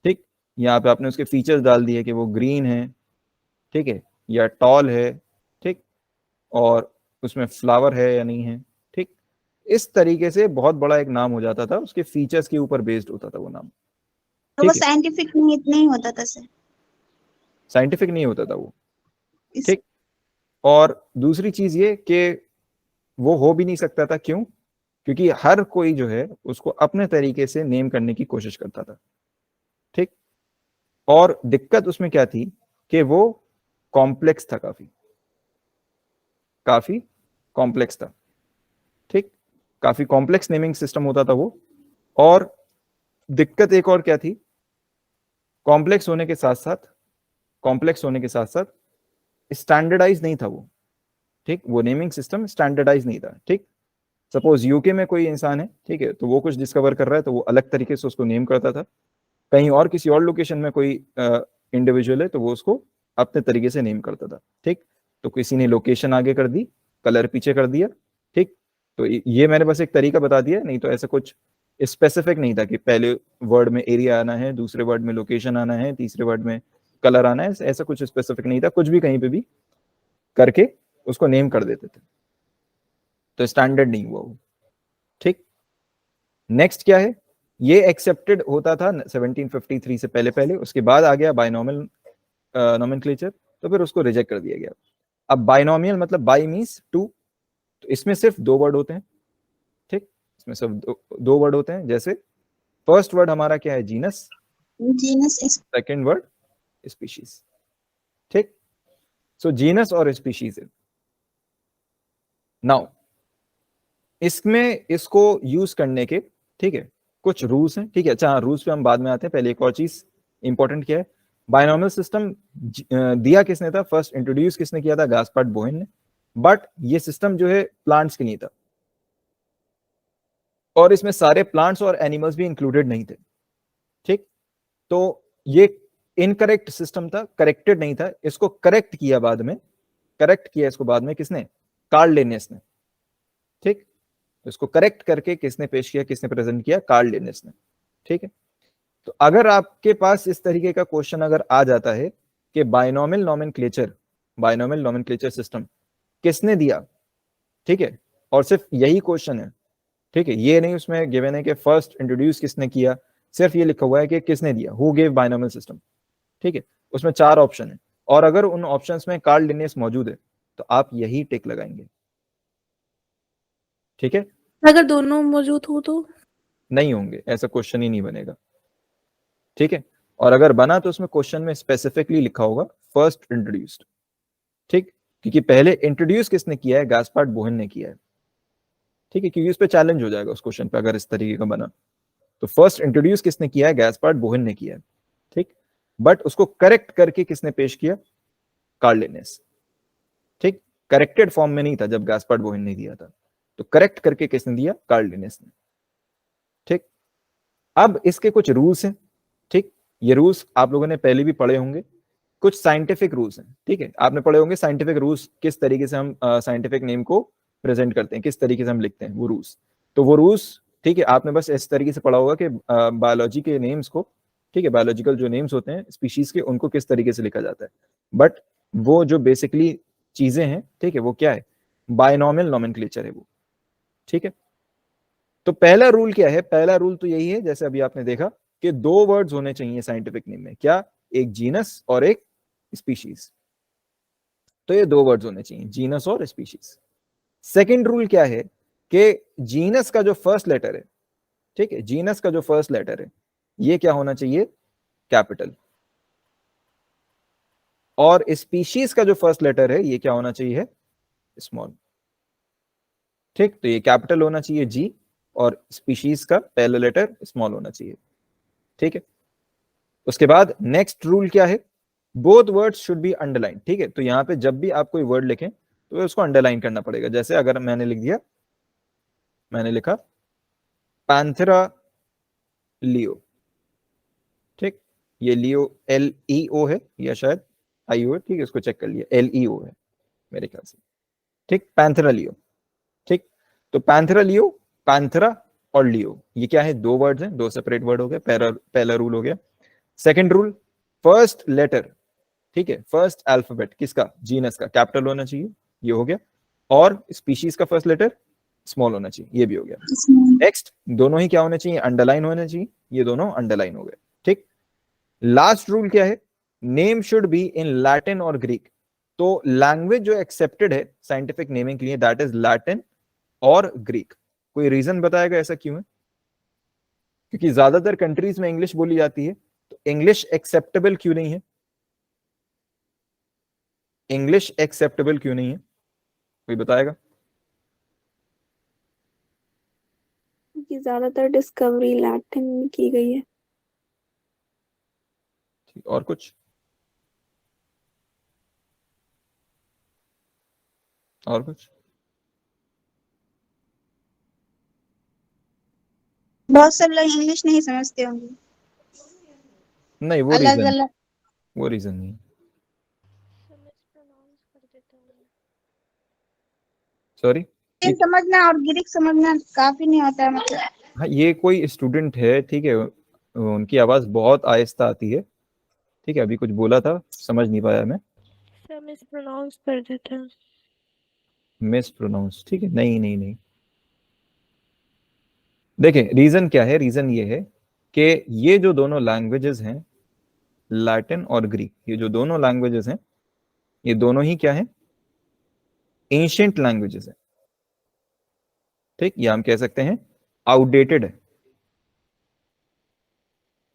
ठीक, यहाँ पे आपने उसके फीचर्स डाल दिए कि वो ग्रीन है, ठीक है, या टॉल है, ठीक, और उसमें फ्लावर है या नहीं है, ठीक। इस तरीके से बहुत बड़ा एक नाम हो जाता था, उसके फीचर्स के ऊपर बेस्ड होता था वो नाम, और वो ठीक है। साइंटिफिक नहीं इतना ही होता था सर। साइंटिफिक नहीं होता था वो, इस ठीक। और दूसरी चीज ये कि वो हो भी नहीं सकता था, क्यों? क्योंकि हर कोई जो है उसको अपने तरीके से नेम करने की कोशिश करता था, ठीक। और दिक्कत उसमें क्या थी कि वो कॉम्प्लेक्स था, काफी काफी कॉम्प्लेक्स था, ठीक। काफी कॉम्प्लेक्स नेमिंग सिस्टम होता था वो। और दिक्कत एक और क्या थी, कॉम्प्लेक्स होने के साथ साथ, कॉम्प्लेक्स होने के साथ साथ स्टैंडर्डाइज नहीं था वो, ठीक। वो नेमिंग सिस्टम स्टैंडर्डाइज नहीं था, ठीक। सपोज यूके में कोई इंसान है, ठीक है, तो वो कुछ डिस्कवर कर रहा है तो वो अलग तरीके से उसको नेम करता था। कहीं और किसी और लोकेशन में कोई इंडिविजुअल है तो वो उसको अपने तरीके से नेम करता था, ठीक। तो किसी ने लोकेशन आगे कर दी, कलर पीछे कर दिया, ठीक। तो ये मैंने बस एक तरीका बता दिया, नहीं तो ऐसा कुछ स्पेसिफिक नहीं था कि पहले वर्ड में एरिया आना है, दूसरे वर्ड में लोकेशन आना है, तीसरे वर्ड में कलर आना है, ऐसा कुछ स्पेसिफिक नहीं था, कुछ भी कहीं पे भी करके उसको नेम कर देते थे, तो स्टैंडर्ड नहीं हुआ वो, ठीक। नेक्स्ट क्या है, ये एक्सेप्टेड होता था 1753 से पहले पहले, उसके बाद आ गया बाइनोमियल नोमेनक्लेचर, तो फिर उसको रिजेक्ट कर दिया गया। अब बाइनोमियल मतलब बाई मींस टू, तो इसमें सिर्फ 2 वर्ड होते हैं, ठीक। इसमें सिर्फ दो वर्ड होते हैं, जैसे फर्स्ट वर्ड हमारा क्या है, genus, genus second word species, ठीक। सो जीनस और स्पीशीज है। नाउ इसमें इसको यूज करने के, ठीक है, कुछ रूल्स हैं, ठीक है। अच्छा, रूल्स पे हम बाद में आते हैं, पहले एक और चीज इंपॉर्टेंट क्या है, बाइनोमियल सिस्टम दिया किसने था, फर्स्ट इंट्रोड्यूस किसने किया था, गास्पर्ड बोहेन ने। बट ये सिस्टम जो है प्लांट्स के लिए था, और इसमें सारे प्लांट्स और एनिमल्स भी इंक्लूडेड नहीं थे, ठीक। तो ये इनकरेक्ट सिस्टम था, करेक्टेड नहीं था, इसको करेक्ट किया बाद में, करेक्ट किया इसको बाद में किसने, कार्ल लिनियस ने, ठीक। इसको करेक्ट करके किसने पेश किया, किसने प्रेजेंट किया, कार्ल लिनियस ने, ठीक है। तो अगर आपके पास इस तरीके का क्वेश्चन अगर आ जाता है कि बाइनोमियल नोमेनक्लेचर सिस्टम किसने दिया, ठीक है, और सिर्फ यही क्वेश्चन है, ठीक है, ये नहीं उसमें गिवन है कि फर्स्ट इंट्रोड्यूस किसने किया, सिर्फ ये लिखा हुआ है कि किसने दिया, हु गेव बाइनोमियल सिस्टम, ठीक है। उसमें 4 ऑप्शन है, और अगर उन ऑप्शंस में कार्ल लिनियस मौजूद है तो आप यही टिक लगाएंगे, ठीक है। अगर दोनों मौजूद हो तो नहीं होंगे, ऐसा क्वेश्चन ही नहीं बनेगा, ठीक है, और अगर बना तो उसमें क्वेश्चन में स्पेसिफिकली लिखा होगा फर्स्ट इंट्रोड्यूस्ड, ठीक, क्योंकि पहले इंट्रोड्यूस किसने किया है, गास्पार्ड बोहेन ने किया है, ठीक है, क्योंकि उस पर चैलेंज हो जाएगा उस क्वेश्चन पे अगर इस तरीके का बना। तो फर्स्ट इंट्रोड्यूस किसने किया है, गास्पार्ड बोहेन ने किया है, ठीक, बट उसको करेक्ट करके किसने पेश किया, कार्ल लिनेस, ठीक, करेक्टेड फॉर्म में नहीं था जब गास्पार्ड बोहेन ने दिया था, तो करेक्ट करके किसने दिया, कार्ल लिनेस ने, ठीक। अब इसके कुछ रूल्स हैं, ठीक, ये रूल्स आप लोगों ने पहले भी पढ़े होंगे, कुछ साइंटिफिक रूल्स हैं, ठीक है, आपने पढ़े होंगे साइंटिफिक रूल्स, किस तरीके से हम साइंटिफिक नेम को प्रेजेंट करते हैं, किस तरीके से हम लिखते हैं वो रूल्स, तो वो रूल्स, ठीक है, आपने बस इस तरीके से पढ़ा होगा कि बायोलॉजी के नेम्स को, ठीक है, बायोलॉजिकल जो नेम्स होते हैं स्पीशीज के, उनको किस तरीके से लिखा जाता है, बट वो जो बेसिकली चीजें हैं, ठीक है, वो क्या है, बायनॉमियल नोमेनक्लेचर है वो, ठीक है। तो पहला रूल क्या है, पहला रूल तो यही है, जैसे अभी आपने देखा कि 2 वर्ड्स होने चाहिए साइंटिफिक नेम में, क्या, एक जीनस और एक स्पीशीज, तो ये 2 वर्ड्स होने चाहिए, जीनस और स्पीशीज। सेकंड रूल क्या है कि जीनस का जो फर्स्ट लेटर है, ठीक है, जीनस का जो फर्स्ट लेटर है ये क्या होना चाहिए, कैपिटल, और स्पीशीज का जो फर्स्ट लेटर है ये क्या होना चाहिए, स्मॉल, ठीक, तो ये कैपिटल होना चाहिए जी, और स्पीशीज का पहला लेटर स्मॉल होना चाहिए, ठीक है। उसके बाद नेक्स्ट रूल क्या है, both words should be underline, ठीक है, तो यहां पे जब भी आप कोई वर्ड लिखें तो उसको अंडरलाइन करना पड़ेगा, जैसे अगर मैंने लिख दिया, मैंने लिखा पैंथेरा लियो, ठीक, ये लियो LEO है या शायद IO है, ठीक है, इसको चेक कर लिया, LEO है मेरे ख्याल से, ठीक, पैंथेरा लियो, ठीक, तो पैंथेरा लियो, पैंथेरा और लियो ये क्या है, 2 वर्ड्स हैं, 2 सेपरेट वर्ड हो गए, पहला रूल हो गया। सेकंड रूल, फर्स्ट लेटर, ठीक है, फर्स्ट अल्फाबेट किसका, जीनस का, कैपिटल होना चाहिए, ये हो गया, और स्पीशीज का फर्स्ट लेटर स्मॉल होना चाहिए, ये भी हो गया। नेक्स्ट, दोनों ही क्या होने चाहिए, अंडरलाइन होने चाहिए, ये दोनों अंडरलाइन हो गए, ठीक। लास्ट रूल क्या है, name should be in Latin और ग्रीक, तो लैंग्वेज जो एक्सेप्टेड है साइंटिफिक नेमिंग के लिए दैट इज लैटिन और ग्रीक। कोई रीजन बताएगा ऐसा क्यों है, क्योंकि ज्यादातर कंट्रीज में इंग्लिश बोली जाती है, तो इंग्लिश एक्सेप्टेबल क्यों नहीं है, इंग्लिश एक्सेप्टेबल क्यों नहीं है, कोई बताएगा, कि ज्यादातर डिस्कवरी लैटिन में की गई है। और कुछ, और कुछ, बहुत से लोग इंग्लिश नहीं समझते होंगे, नहीं वो अलग रीजन, अलग वो रीजन नहीं, सॉरी, समझना और ग्रीक समझना काफी नहीं होता है, मतलब हाँ ये कोई स्टूडेंट है, ठीक है, उनकी आवाज बहुत आहिस्ता आती है, ठीक है, अभी कुछ बोला था समझ नहीं पाया मैं, सर मिस प्रोनाउंस कर देते हैं। मिस प्रोनाउंस, ठीक है, नहीं नहीं नहीं, देखिए रीजन क्या है, रीजन ये है कि ये जो दोनों लैंग्वेजेस हैं, लैटिन और ग्रीक, ये जो दोनों लैंग्वेजेस हैं, ये दोनों ही क्या है, एंशिएंट लैंग्वेजेस हैं, ठीक, ये हम कह सकते हैं आउटडेटेड है,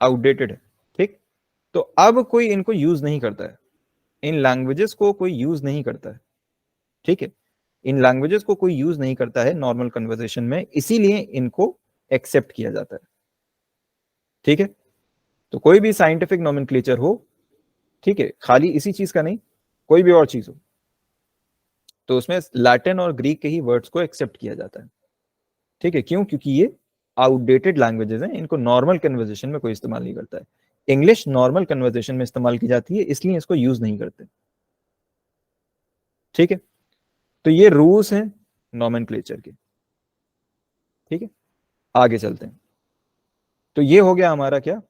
आउटडेटेड है, ठीक, तो अब कोई इनको यूज नहीं करता है, इन लैंग्वेजेस को कोई यूज नहीं करता है, ठीक है, इन लैंग्वेजेस को कोई यूज नहीं करता है नॉर्मल कन्वर्सेशन में, इसीलिए इनको एक्सेप्ट किया जाता है, ठीक है। तो कोई भी साइंटिफिक नोमेनक्लेचर हो, ठीक है, खाली इसी चीज का नहीं, कोई भी और चीज हो, तो उसमें लैटिन और ग्रीक के ही वर्ड्स को एक्सेप्ट किया जाता है, ठीक है, क्यों, क्योंकि ये आउटडेटेड लैंग्वेजेस हैं, इनको नॉर्मल कन्वर्सेशन में कोई इस्तेमाल नहीं करता है, इंग्लिश नॉर्मल कन्वर्सेशन में इस्तेमाल की जाती है, इसलिए इसको यूज नहीं करते, ठीक है। तो ये रूल्स हैं नोमेनक्लेचर के, ठीक है, आगे चलते हैं। तो ये हो गया हमारा क्या,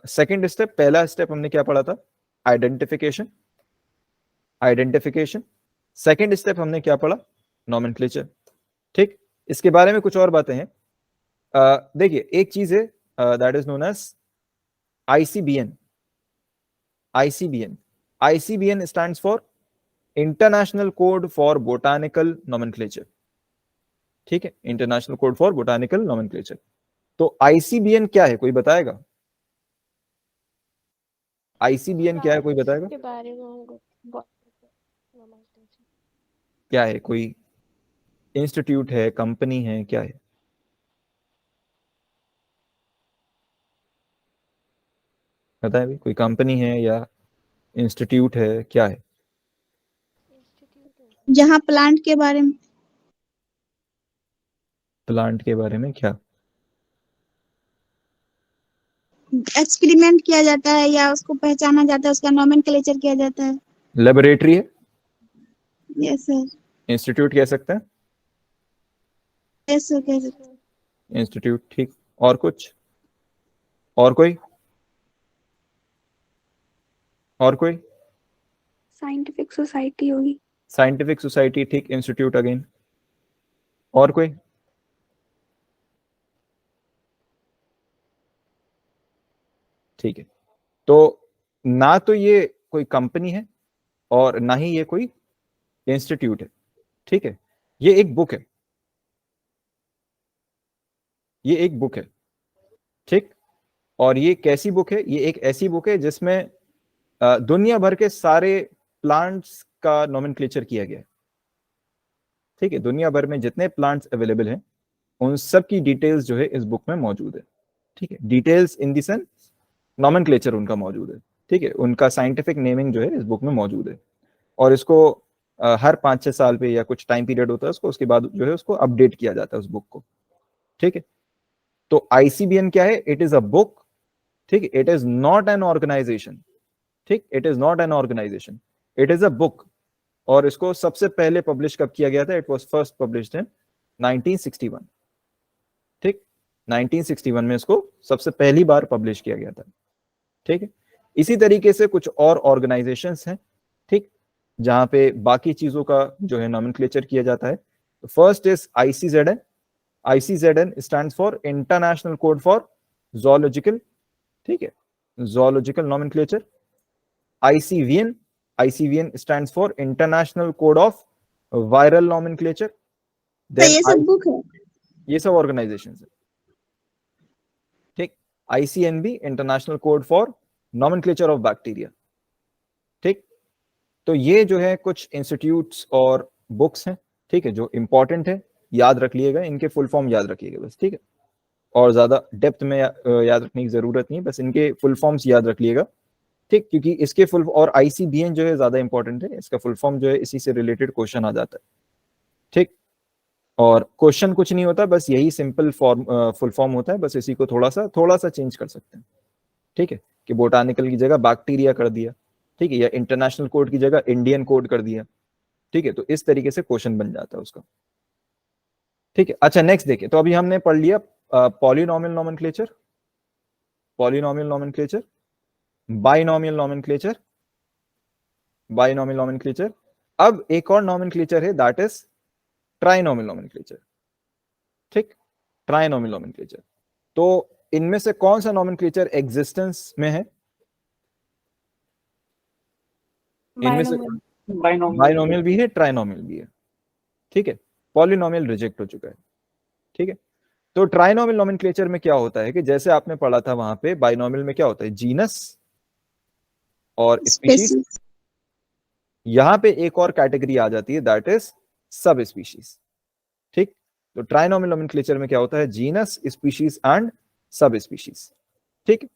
सेकंड स्टेप, पहला स्टेप हमने क्या पढ़ा था, आइडेंटिफिकेशन, आइडेंटिफिकेशन, सेकंड स्टेप हमने क्या पढ़ा, नोमेनक्लेचर, ठीक। इसके बारे में कुछ और बातें हैं, देखिए एक चीज है that is known as ICBN, ICBN, ICBN stands for international code for botanical nomenclature, ठीक है, international code for botanical nomenclature. तो आईसीबीएन क्या है, कोई बताएगा? आईसीबीएन क्या है, कोई बताएगा? के बारे में हम बहुत समझते हैं। क्या है, कोई इंस्टीट्यूट है, कंपनी है, क्या है? बताए भी, कोई कंपनी है या इंस्टीट्यूट है, क्या है? जहाँ प्लांट के बारे में प्लांट के बारे में क्या? एक्सपेरिमेंट किया जाता है या उसको पहचाना जाता है, उसका नोमेनक्लेचर किया जाता है। लेबोरेटरी है, यस सर, इंस्टीट्यूट कह सकते हैं, यस सर, कह सकते हैं। इंस्टीट्यूट, ठीक। और कुछ? और कोई? और कोई? साइंटिफिक सोसाइटी होगी। साइंटिफिक सोसाइटी, ठीक। Institute again. और कोई? ठीक है। तो ना तो ये कोई कंपनी है और ना ही ये कोई इंस्टीट्यूट है, ठीक है। ये एक बुक है, ये एक बुक है, ठीक। और ये कैसी बुक है? ये एक ऐसी बुक है जिसमें दुनिया भर के सारे प्लांट्स का नोमेनक्लेचर किया गया है, ठीक है। दुनिया भर में जितने प्लांट्स अवेलेबल हैं उन सब की डिटेल्स जो है इस बुक में मौजूद है, ठीक है। Details in the sense nomenclature उनका मौजूद है, ठीक है। उनका साइंटिफिक नेमिंग जो है इस बुक में मौजूद है। और इसको हर 5-6 साल पे या कुछ टाइम पीरियड होता है उसको, उसके बाद जो है उसको अपडेट किया जाता है उस बुक को, ठीक है। तो आईसीबीएन क्या है? इट इज अ बुक, ठीक है। It is not an organisation, ठीक। It is not an organisation, it is a book. और इसको सबसे पहले पब्लिश कब किया गया था? It was first published in 1961, ठीक। 1961 में इसको सबसे पहली बार पब्लिश किया गया था, ठीक है। इसी तरीके से कुछ और ऑर्गेनाइजेशंस हैं, ठीक, जहां पे बाकी चीजों का जो है नोमेनक्लेचर किया जाता है। First is ICZN. ICZN stands for international code for zoological, ठीक है, zoological nomenclature. ICVN, ICVN stands for International Code of Viral Nomenclature. तो ये सब बुक है। ये सब ऑर्गेनाइजेशन है, ठीक। ICNB, international code for nomenclature of bacteria, ठीक। तो ये जो है कुछ इंस्टीट्यूट्स और बुक्स हैं, ठीक है, जो इंपॉर्टेंट है, याद रख लिएगा, इनके फुल फॉर्म याद रखिएगा बस, ठीक है। और ज्यादा डेप्थ में याद रखने की जरूरत नहीं, बस इनके फुल फॉर्म्स याद रख लिएगा, ठीक। क्योंकि इसके फुल और आईसीबीएन जो है ज्यादा इंपॉर्टेंट है, इसका फुल फॉर्म जो है इसी से रिलेटेड क्वेश्चन आ जाता है, ठीक। और क्वेश्चन कुछ नहीं होता, बस यही सिंपल फॉर्म फुल फॉर्म होता है, बस इसी को थोड़ा सा चेंज कर सकते हैं, ठीक है। कि बोटानिकल की जगह बैक्टीरिया कर दिया, ठीक है, या इंटरनेशनल कोड की जगह इंडियन कोड कर दिया, ठीक है। तो इस तरीके से क्वेश्चन बन जाता है उसका, ठीक है। अच्छा, नेक्स्ट देखिए। तो अभी हमने पढ़ लिया polynomial nomenclature, polynomial nomenclature, binomial nomenclature, binomial nomenclature. अब एक और नोमेनक्लेचर है, दैट इज ट्राइनोमियल नोमेनक्लेचर, ठीक। Trinomial nomenclature. तो इनमें से कौन सा नोमेनक्लेचर एग्जिस्टेंस में है? इनमें से बाइनोमियल भी है, ट्राइनोमियल भी है, ठीक है। पॉलिनोमियल रिजेक्ट हो चुका है, ठीक है। तो ट्राइनोमियल नोमेनक्लेचर में क्या होता है कि जैसे आपने पढ़ा था वहां पे, बाइनोमियल में क्या होता है? जीनस और स्पीशीज। यहां पे एक और कैटेगरी आ जाती है, दैट इज सब स्पीशीज, ठीक। तो ट्राइनोमियल नोमेनक्लेचर में क्या होता है? जीनस, स्पीशीज एंड सब स्पीशीज, ठीक।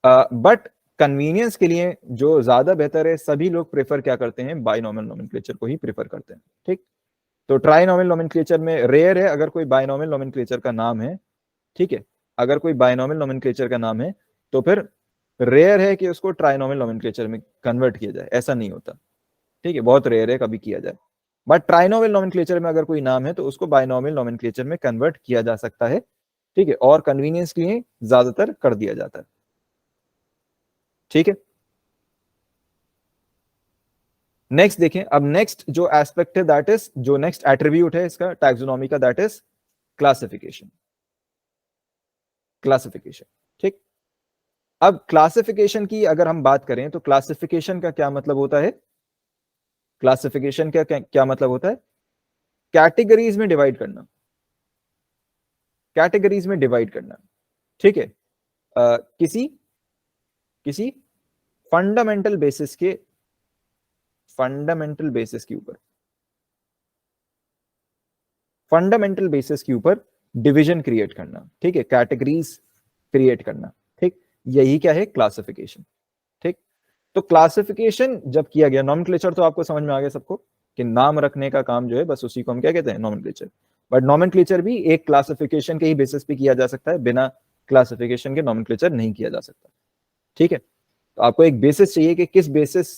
बट कन्वीनियंस के लिए जो ज्यादा बेहतर है, सभी लोग प्रेफर क्या करते हैं? बाइनोमियल नोमेनक्लेचर को ही प्रेफर करते हैं, ठीक। तो ट्राइनोमियल नोमेनक्लेचर में रेयर है अगर कोई बाइनोमियल नोमेनक्लेचर का नाम है, ठीक है। अगर कोई बाइनोमियल नोमेनक्लेचर का नाम है तो फिर रेयर है कि उसको ट्राइनोमियल नोमेनक्लेचर में कन्वर्ट किया जाए, ऐसा नहीं होता, ठीक है। बहुत रेयर है कभी किया जाए। बट ट्राइनोमियल नोमेनक्लेचर में अगर कोई नाम है तो उसको बाइनोमियल नोमेनक्लेचर में कन्वर्ट किया जा सकता है, ठीक है। और कन्वीनियंस के लिए ज्यादातर कर दिया जाता है, ठीक है। नेक्स्ट देखें। अब नेक्स्ट जो एस्पेक्ट है, दैट इज, जो नेक्स्ट एट्रीब्यूट है इसका टैक्सोनॉमी का, दैट इज क्लासिफिकेशन, क्लासिफिकेशन, ठीक। अब क्लासिफिकेशन की अगर हम बात करें तो क्लासिफिकेशन का क्या मतलब होता है? क्लासिफिकेशन का क्या मतलब होता है? कैटेगरीज में डिवाइड करना, कैटेगरीज में डिवाइड करना, ठीक है, किसी फंडामेंटल बेसिस के ऊपर डिवीजन क्रिएट करना, ठीक है, कैटेगरीज क्रिएट करना, ठीक, यही क्या है, क्लासिफिकेशन। ठीक, तो क्लासिफिकेशन जब किया गया, नॉमेनक्लेचर तो आपको समझ में आ गया सबको कि नाम रखने का काम जो है बस उसी को हम क्या कहते हैं, नॉमेनक्लेचर। बट नॉमेनक्लेचर भी एक क्लासिफिकेशन के ही बेसिस पे किया जा सकता है, बिना क्लासिफिकेशन के नॉमेनक्लेचर नहीं किया जा सकता। ठीक है, तो आपको एक बेसिस चाहिए कि किस बेसिस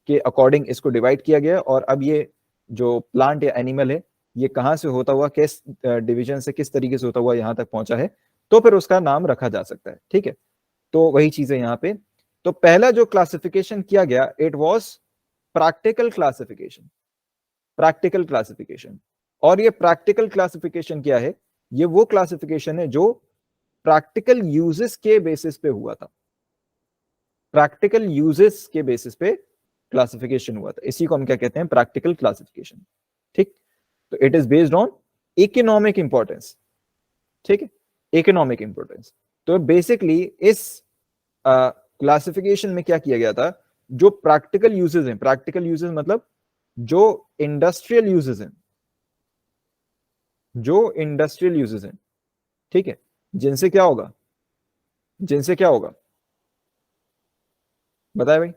के अकॉर्डिंग इसको डिवाइड किया गया, और अब ये जो प्लांट या एनिमल है ये कहाँ से होता हुआ, किस डिवीजन से, किस तरीके से होता हुआ यहाँ तक पहुंचा है, तो फिर उसका नाम रखा जा सकता है। ठीक है, तो वही चीज है यहाँ पे। तो पहला जो क्लासिफिकेशन किया गया, इट वाज प्रैक्टिकल क्लासिफिकेशन। और ये प्रैक्टिकल क्लासिफिकेशन क्या है, ये वो क्लासिफिकेशन है जो प्रैक्टिकल यूजेस के बेसिस पे हुआ था, प्रैक्टिकल यूजेस के बेसिस पे क्लासिफिकेशन हुआ था, इसी को हम क्या कहते हैं, प्रैक्टिकल क्लासिफिकेशन। ठीक, तो it is based on economic importance. ठीक है, इकोनॉमिक इंपॉर्टेंस। तो बेसिकली इस क्लासिफिकेशन में क्या किया गया था, जो प्रैक्टिकल यूजेस हैं, प्रैक्टिकल यूजेस मतलब जो इंडस्ट्रियल यूजेस हैं, जो इंडस्ट्रियल यूजेस हैं, ठीक है, जिनसे क्या होगा, जिनसे क्या होगा बताए भाई,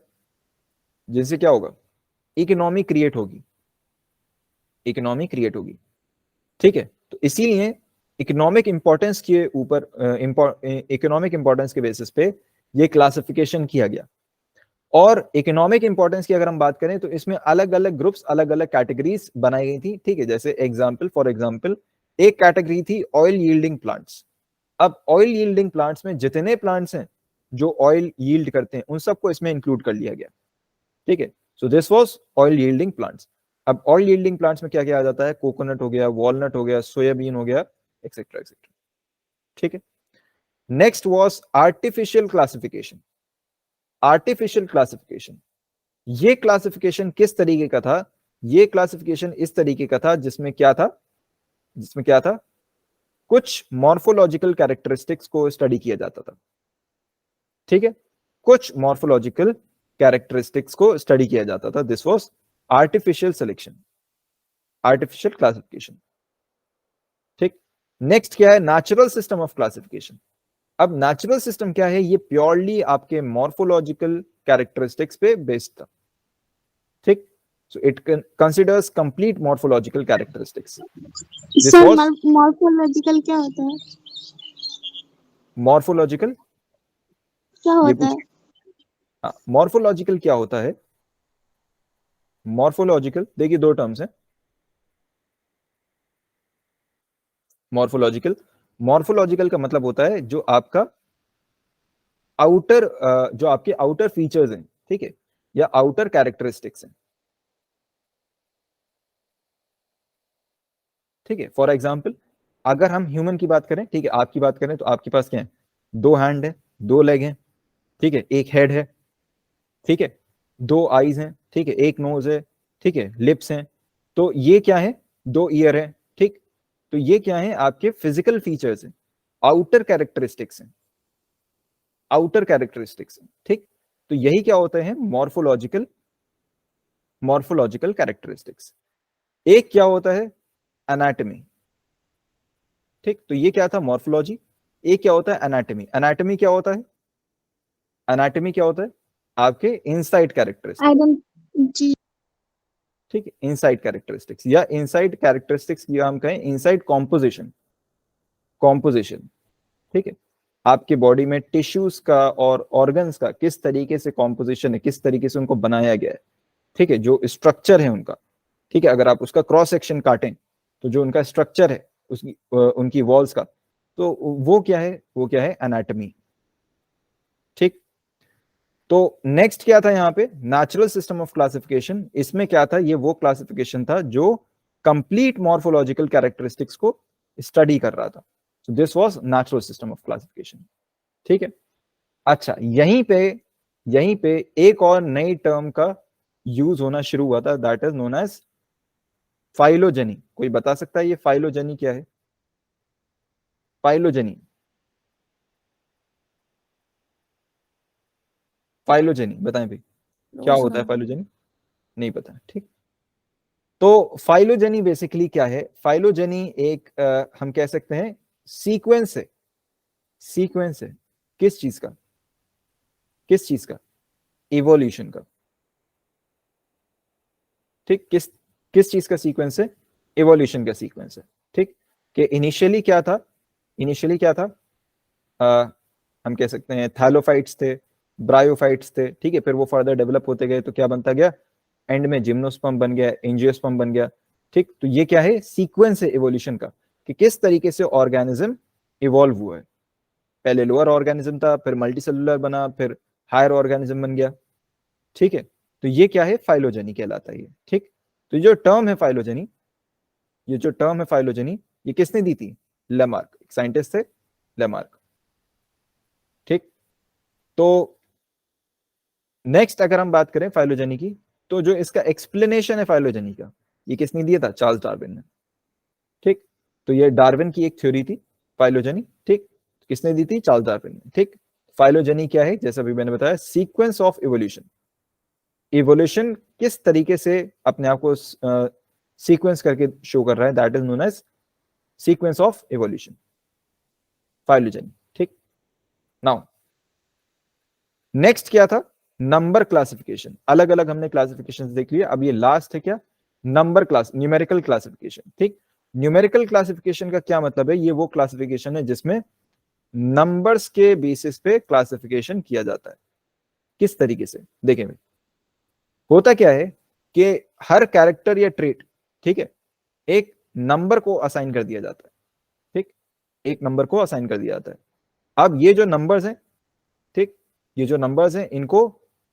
जिनसे क्या होगा, इकोनॉमी क्रिएट होगी, इकोनॉमी क्रिएट होगी। ठीक है, तो इसीलिए इकोनॉमिक इंपॉर्टेंस के ऊपर, इकोनॉमिक इंपॉर्टेंस के बेसिस पे ये क्लासिफिकेशन किया गया। और इकोनॉमिक इंपॉर्टेंस की अगर हम बात करें तो इसमें अलग अलग ग्रुप्स, अलग अलग कैटेगरीज बनाई गई थी। ठीक है, जैसे एग्जांपल, फॉर एग्जांपल एक कैटेगरी थी ऑयल यील्डिंग प्लांट्स। अब ऑयल यील्डिंग प्लांट्स में जितने प्लांट्स हैं जो ऑयल यील्ड करते हैं उन सबको इसमें इंक्लूड कर लिया गया। ठीक है, so this was oil yielding plants. अब ऑयल यील्डिंग प्लांट्स में क्या क्या आ जाता है, कोकोनट हो गया, वॉलनट हो गया, सोयाबीन हो गया, एक्सेट्रा एक्सेट्रा। ठीक है, next was artificial classification. Artificial classification, ये क्लासिफिकेशन किस तरीके का था, ये क्लासिफिकेशन इस तरीके का था जिसमें क्या था, जिसमें क्या था, कुछ मॉर्फोलॉजिकल कैरेक्टरिस्टिक्स को स्टडी किया जाता था। ठीक है, कुछ मॉर्फोलॉजिकल कैरेक्टरिस्टिक्स को स्टडी किया जाता था। This was artificial selection, artificial classification. ठीक, नेक्स्ट क्या है, नेचुरल सिस्टम ऑफ क्लासिफिकेशन। अब नेचुरल सिस्टम क्या है, ये प्योरली आपके मॉर्फोलॉजिकल कैरेक्टरिस्टिक्स पे बेस्ड था। ठीक, so it considers complete morphological characteristics. Sir morphological क्या होता है? मॉर्फोलॉजिकल क्या होता है? मॉर्फोलॉजिकल क्या होता है, मॉर्फोलॉजिकल देखिए दो टर्म्स हैं। मॉर्फोलॉजिकल, मॉर्फोलॉजिकल का मतलब होता है जो आपका आउटर, जो आपके आउटर फीचर्स हैं, ठीक है, या आउटर कैरेक्टरिस्टिक्स हैं। ठीक है, फॉर एग्जांपल अगर हम ह्यूमन की बात करें, ठीक है, आपकी बात करें तो आपके पास क्या है, दो हैंड है, दो लेग हैं, ठीक है, एक हेड है, ठीक है, दो आईज हैं, ठीक है, एक नोज है, ठीक है, लिप्स हैं, तो ये क्या है, दो ईयर है। ठीक, तो ये क्या है, आपके फिजिकल फीचर्स हैं, आउटर कैरेक्टरिस्टिक्स हैं, आउटर कैरेक्टरिस्टिक्स हैं। ठीक, तो यही क्या होते हैं, मॉर्फोलॉजिकल, मॉर्फोलॉजिकल कैरेक्टरिस्टिक्स। एक क्या होता है, एनाटॉमी। ठीक, तो ये क्या था, मॉर्फोलॉजी। एक क्या होता है, एनाटॉमी। एनाटॉमी क्या होता है, एनाटॉमी क्या होता है, आपके इनसाइड कैरेक्टरिस्टिक्स। जी। ठीक है, इनसाइड कैरेक्टरिस्टिक्स या इनसाइड कैरेक्टरिस्टिक्स की हम कहें इनसाइड कॉम्पोजिशन, कॉम्पोजिशन। ठीक है, आपके बॉडी में टिश्यूज का और ऑर्गन्स का किस तरीके से कॉम्पोजिशन है, किस तरीके से उनको बनाया गया है, ठीक है, जो स्ट्रक्चर है उनका। ठीक है, अगर आप उसका क्रॉस सेक्शन काटें तो जो उनका स्ट्रक्चर है उसकी, उनकी वॉल्स का, तो वो क्या है, वो क्या है, एनाटॉमी। ठीक, तो नेक्स्ट क्या था यहाँ पे, नेचुरल सिस्टम ऑफ क्लासिफिकेशन। इसमें क्या था, ये वो क्लासिफिकेशन था जो कंप्लीट मॉर्फोलॉजिकल कैरेक्टरिस्टिक्स को स्टडी कर रहा था। So this was natural system of classification. ठीक है, अच्छा, यहीं पे एक और नई टर्म का यूज होना शुरू हुआ था, that is known as phylogeny. कोई बता सकता है ये फाइलोजेनी क्या है? फाइलोजेनी, फाइलोजेनी बताएं भाई क्या होता है फाइलोजेनी? नहीं पता, ठीक। तो फाइलोजेनी बेसिकली क्या है? फाइलोजेनी एक हम कह सकते हैं सीक्वेंस है, सीक्वेंस है किस चीज का? किस चीज का? इवोल्यूशन का, ठीक। किस चीज का सीक्वेंस है? इवोल्यूशन का सीक्वेंस है, ठीक। कि इनिशियली क्या था? इनिशियली क्या था? हम कह सकते हैं थैलोफाइट्स थे, ब्रायोफाइट्स थे, ठीक है। फिर वो फर्दर डेवलप होते गए तो क्या बनता गया? एंड में जिम्नोस्पर्म बन गया, एंजियोस्पर्म बन गया, ठीक। तो ये क्या है? सीक्वेंस है इवोल्यूशन का, कि किस तरीके से ऑर्गेनिज्म इवॉल्व हुआ है। पहले लोअर ऑर्गेनिज्म था, फिर मल्टीसेलुलर बना, फिर हायर ऑर्गेनिज्म बन गया, ठीक है। तो ये क्या है? फाइलोजेनी कहलाता है ये, ठीक। तो जो टर्म है फाइलोजेनी, ये जो टर्म है फाइलोजेनी, ये किसने दी थी? लेमार्क, एक साइंटिस्ट थे लेमार्क, ठीक। तो नेक्स्ट अगर हम बात करें फाइलोजेनी की, तो जो इसका एक्सप्लेनेशन है फाइलोजेनी का, ये किसने दिया था? चार्ल्स डार्विन ने, ठीक। तो ये डार्विन की एक थ्योरी थी फाइलोजेनी, ठीक। किसने दी थी? चार्ल्स डार्विन ने, ठीक। फाइलोजेनी क्या है? जैसा भी मैंने बताया, सीक्वेंस ऑफ इवोल्यूशन। इवोल्यूशन किस तरीके से अपने आप को सीक्वेंस करके शो कर रहा है, that is known as sequence of evolution, phylogeny, ठीक। नाउ नेक्स्ट क्या था? Number classification. अलग अलग हमने क्लासिफिकेशन देख लिया, अब ये लास्ट है क्या? नंबर क्लास, न्यूमेरिकल क्लासिफिकेशन, ठीक। न्यूमेरिकल क्लासिफिकेशन का क्या मतलब है? ये वो क्लासिफिकेशन है जिसमें नंबर्स के बेसिस पे क्लासिफिकेशन किया जाता है। किस तरीके से? देखें भाई, होता क्या है कि हर कैरेक्टर या ट्रेट, ठीक है, एक नंबर को असाइन कर दिया जाता है, ठीक। एक नंबर को असाइन कर दिया जाता है। अब ये जो नंबर्स हैं, ठीक, ये जो नंबर्स हैं, इनको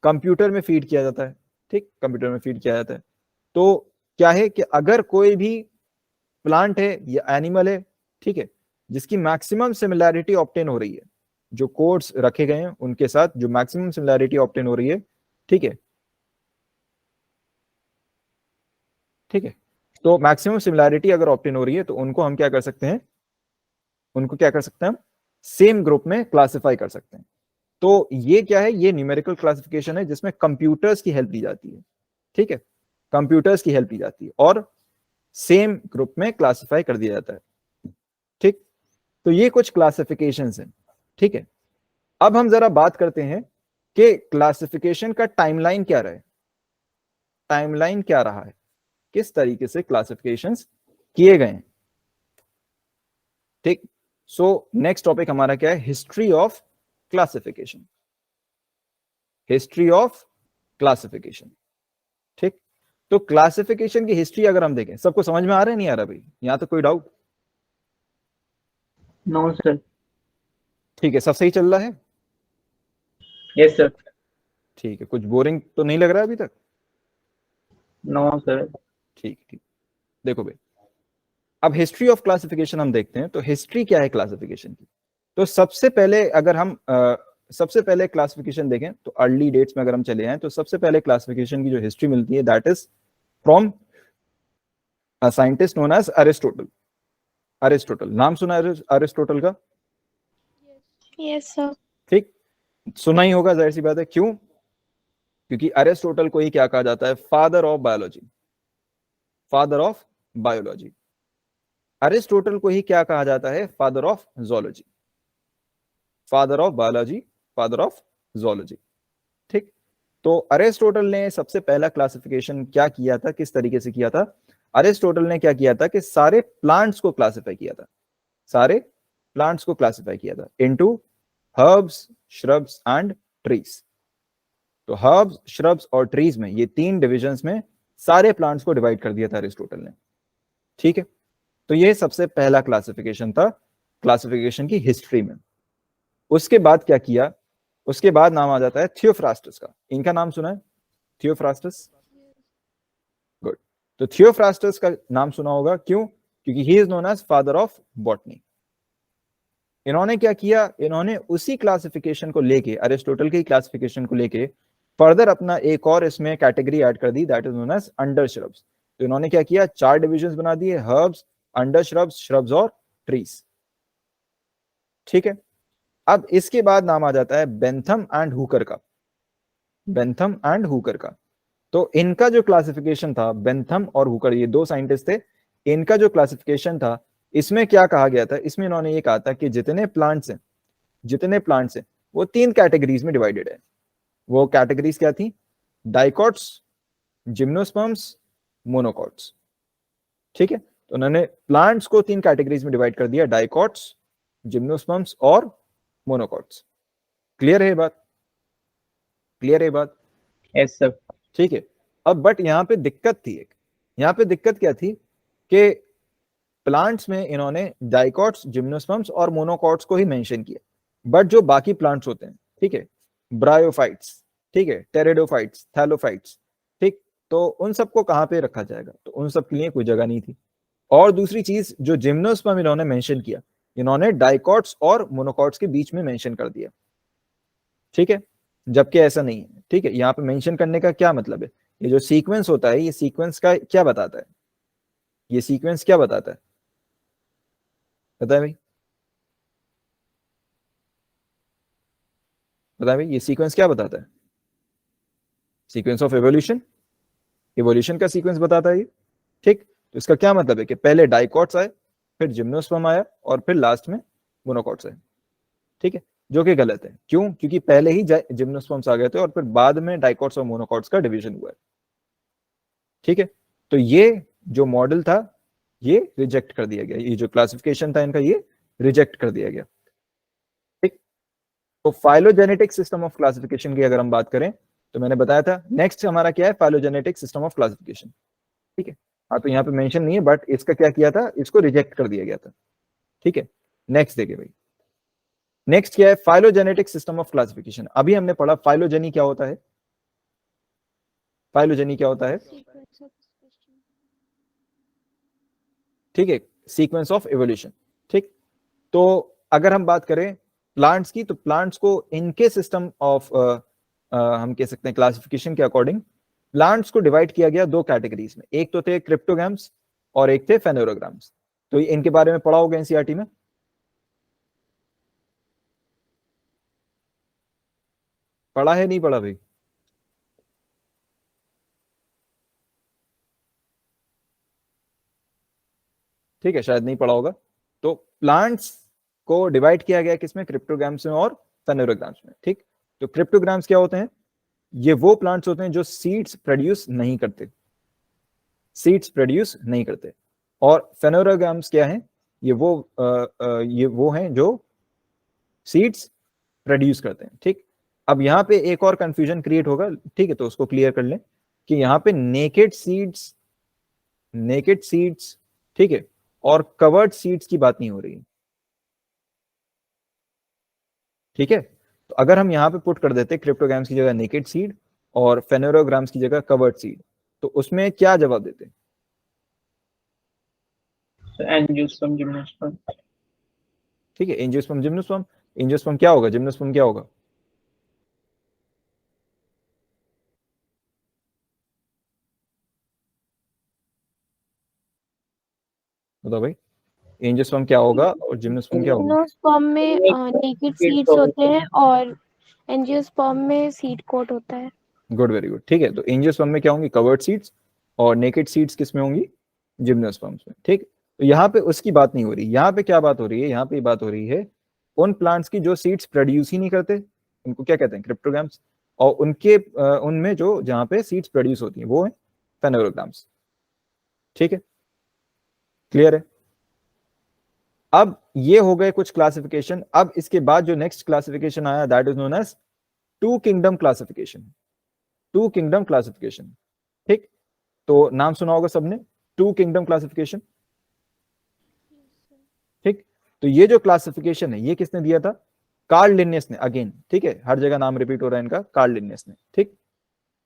कंप्यूटर में फीड किया जाता है, ठीक। कंप्यूटर में फीड किया जाता है। तो क्या है कि अगर कोई भी प्लांट है या एनिमल है, ठीक है, जिसकी मैक्सिमम सिमिलैरिटी ऑब्टेन हो रही है, जो कोड्स रखे गए हैं उनके साथ जो मैक्सिमम सिमिलैरिटी ऑब्टेन हो रही है, ठीक है, ठीक है। तो मैक्सिमम सिमिलैरिटी अगर ऑब्टेन हो रही है तो उनको हम क्या कर सकते हैं? उनको क्या कर सकते हैं? हम सेम ग्रुप में क्लासिफाई कर सकते हैं। तो ये क्या है? ये न्यूमेरिकल क्लासिफिकेशन है जिसमें कंप्यूटर्स की हेल्प ली जाती है, ठीक है। कंप्यूटर्स की हेल्प ली जाती है और सेम ग्रुप में क्लासिफाई कर दिया जाता है, ठीक। तो ये कुछ क्लासिफिकेशंस हैं, ठीक है। अब हम जरा बात करते हैं कि क्लासिफिकेशन का टाइमलाइन क्या रहा है, टाइमलाइन क्या रहा है, किस तरीके से क्लासिफिकेशंस किए गए हैं, ठीक। सो नेक्स्ट टॉपिक हमारा क्या है? History of classification, history of classification, ठीक। तो क्लासिफिकेशन की हिस्ट्री अगर हम देखें, सबको समझ में आ रहा है, नहीं आ रहा भाई? यहां तो कोई डाउट? No sir. ठीक है, सब सही चल रहा है? Yes sir. ठीक है, कुछ बोरिंग तो नहीं लग रहा है अभी तक? No sir. ठीक ठीक। देखो भाई, अब हिस्ट्री ऑफ क्लासिफिकेशन हम देखते हैं। तो हिस्ट्री क्या है क्लासिफिकेशन की? तो सबसे पहले अगर हम सबसे पहले क्लासिफिकेशन देखें तो अर्ली डेट्स में अगर हम चले आए तो सबसे पहले क्लासिफिकेशन की जो हिस्ट्री मिलती है that is from a scientist known as Aristotle. Aristotle, नाम सुना है अरिस्टोटल का? Yes sir. ठीक, सुना ही होगा, जाहिर सी बात है। क्यों? क्योंकि अरिस्टोटल को ही क्या कहा जाता है? Father of biology, father of biology. Aristotle को ही क्या कहा जाता है? Father of zoology, father of biology, father of zoology, ठीक। तो अरिस्टोटल ने सबसे पहला क्लासिफिकेशन क्या किया था, किस तरीके से किया था? अरिस्टोटल ने क्या किया था कि सारे प्लांट्स को क्लासिफाई किया था, सारे प्लांट्स को क्लासिफाई किया था into herbs, shrubs and trees. तो हर्ब्स, श्रब्स और ट्रीज में, ये तीन डिविजन्स में सारे प्लांट्स को डिवाइड कर दिया था अरिस्टोटल ने, ठीक है। तो ये सबसे पहला क्लासिफिकेशन था क्लासिफिकेशन की हिस्ट्री में। उसके बाद क्या किया? उसके बाद नाम आ जाता है थियोफ्रास्टस का। इनका नाम सुना है? Theophrastus, good. तो थियोफ्रास्टस का नाम सुना होगा, क्यों? क्योंकि he is known as father of botany. इन्होंने क्या किया? इन्होंने उसी क्लासिफिकेशन को लेके, अरिस्टोटल की क्लासिफिकेशन को लेके फर्दर अपना एक और इसमें कैटेगरी ऐड कर दी, that is known as under shrubs. तो इन्होंने क्या किया? 4 डिविजन्स बना दिए, हर्ब्स, अंडर श्रब्स, श्रब्स और ट्रीज, ठीक है, अब इसके बाद नाम आ जाता है बेंथम एंड हुकर का। बेंथम एंड हुकर का, तो इनका जो क्लासिफिकेशन था, बेंथम और हुकर ये दो साइंटिस्ट थे, इनका जो क्लासिफिकेशन था इसमें क्या कहा गया था, इसमें इन्होंने ये कहा था कि जितने प्लांट्स हैं वो 3 कैटेगरीज में डिवाइडेड है। वो कैटेगरीज क्या थी? Dicots, gymnosperms, monocots. ठीक है, तो उन्होंने प्लांट्स को 3 कैटेगरीज में डिवाइड कर दिया, डाइकॉट्स, जिम्नोस्पर्म्स और मोनोकॉट्स। क्लियर है ये बात? क्लियर है ये बात? Yes sir. ठीक है, अब बट यहाँ पे दिक्कत थी एक, यहाँ पे दिक्कत क्या थी कि प्लांट्स में इन्होंने डाइकॉट्स, जिम्नोस्पर्म्स और मोनोकॉट्स को ही मेंशन किया, बट जो बाकी प्लांट्स होते हैं, ठीक है, ब्रायोफाइट्स, ठीक है, टेरिडोफाइट्स, थैलोफाइट्स, ठीक, तो उन सबको कहाँ पे रखा जाएगा? तो उन सब के लिए कोई जगह नहीं थी। और दूसरी चीज, जो जिम्नोस्पर्म इन्होंने मेंशन किया, इन्होंने डाइकॉट्स और मोनोकॉट्स के बीच में मेंशन कर दिया। ठीक है, जबकि ऐसा नहीं है। ठीक है, यहाँ पे मेंशन करने का क्या मतलब है? ये जो सीक्वेंस होता है, ये सीक्वेंस का क्या बताता है? ये सीक्वेंस क्या बताता है? बताए भाई, बताए भाई, ये सीक्वेंस क्या बताता है? सीक्वेंस ऑफ एवोल्यूशन, एवोल्यूशन का सीक्वेंस बताता है ये। ठीक, तो इसका क्या मतलब है कि पहले डाइकॉट्स आए, फिर जिम्नोस्पर्म आया और फिर लास्ट में मोनोकॉट्स आए। ठीक है, जो कि गलत है। क्यों? क्योंकि पहले ही जिम्नोस्पर्म्स आ गए थे और फिर बाद में डाइकॉट्स और मोनोकॉट्स का डिवीजन हुआ है। ठीक है, तो ये जो मॉडल था ये रिजेक्ट कर दिया गया, ये जो क्लासिफिकेशन था इनका ये रिजेक्ट कर दिया गया। ठीक, तो फाइलोजेनेटिक सिस्टम ऑफ क्लासिफिकेशन की अगर हम बात करें तो मैंने बताया था नेक्स्ट हमारा क्या है, फाइलोजेनेटिक सिस्टम ऑफ क्लासिफिकेशन। ठीक है, हाँ, तो यहाँ पे मेंशन नहीं है, बट इसका क्या किया था, इसको रिजेक्ट कर दिया गया था। ठीक है, नेक्स्ट देखिए भाई, नेक्स्ट क्या है, फाइलोजेनेटिक सिस्टम ऑफ क्लासिफिकेशन। अभी हमने पढ़ा फाइलोजेनी क्या होता है, फाइलोजेनी क्या होता है? Sequence of species. ठीक है, सीक्वेंस ऑफ एवोल्यूशन। ठीक, तो अगर हम बात करें प्लांट्स की, तो प्लांट्स को इनके सिस्टम ऑफ हम कह सकते हैं क्लासिफिकेशन के अकॉर्डिंग प्लांट्स को डिवाइड किया गया 2 कैटेगरीज में, एक तो थे क्रिप्टोगैम्स और एक थे फेनोरोग्राम्स। तो इनके बारे में पढ़ा होगा एनसीईआरटी में। पढ़ा है, नहीं पढ़ा भाई? ठीक है, शायद नहीं पढ़ा होगा। तो प्लांट्स को डिवाइड किया गया किसमें? क्रिप्टोग्राम्स में और फेनोरोग्राम्स में। ठीक, तो क्रिप्टोग्राम्स क्या होते हैं? ये वो प्लांट्स होते हैं जो सीड्स प्रोड्यूस नहीं करते, सीड्स प्रोड्यूस नहीं करते। और फेनोरोग्राम्स क्या है? ये वो हैं जो सीड्स प्रोड्यूस करते हैं। ठीक, अब यहाँ पे एक और कंफ्यूजन क्रिएट होगा, ठीक है, तो उसको क्लियर कर लें कि यहाँ पे नेकेड सीड्स, ठीक है, और कवर्ड सीड्स की बात नहीं हो रही है। ठीक है, तो अगर हम यहाँ पे पुट कर देते क्रिप्टोग्राम्स की जगह नेकेड सीड और फेनोरोग्राम्स की जगह कवर्ड सीड, तो उसमें क्या जवाब देते? Angiosperm, gymnosperm. ठीक है, एंजियोस्पर्म, जिम्नोस्पर्म। एंजियोस्पर्म क्या होगा, जिम्नोस्पर्म क्या होगा? बताओ भाई, एंजियोस्पर्म क्या होगा और जिम्नोस्पर्म क्या होगा? जिम्नोस्पर्म में नेकेड सीड्स होते हैं और एंजियोस्पर्म में सीड कोट होता है। Good, very good. ठीक है, तो एंजियोस्पर्म में क्या होंगी? कवर्ड सीड्स, और नेकेड सीड्स किस में होंगी? जिम्नोस्पर्म्स में। ठीक, तो यहाँ पे उसकी बात नहीं हो रही, यहाँ पे क्या बात हो रही है? यहाँ पे बात हो रही है उन प्लांट्स की जो सीड्स प्रोड्यूस ही नहीं करते, उनको क्या कहते हैं? क्रिप्टोग्राम्स। और उनके उनमें जो जहाँ पे सीड्स प्रोड्यूस होती हैं वो है फेनोरोग्राम्स। ठीक है, क्लियर है? अब ये हो गए कुछ क्लासिफिकेशन। अब इसके बाद जो नेक्स्ट क्लासिफिकेशन आया that is known as two kingdom classification. Two kingdom classification. ठीक, तो नाम सुना होगा सबने, टू किंगडम क्लासिफिकेशन। ठीक, तो ये जो क्लासिफिकेशन है ये किसने दिया था? कार्ल लिन्नेस ने। अगेन, ठीक है, हर जगह नाम रिपीट हो रहा है इनका, कार्ल लिन्नेस ने। ठीक,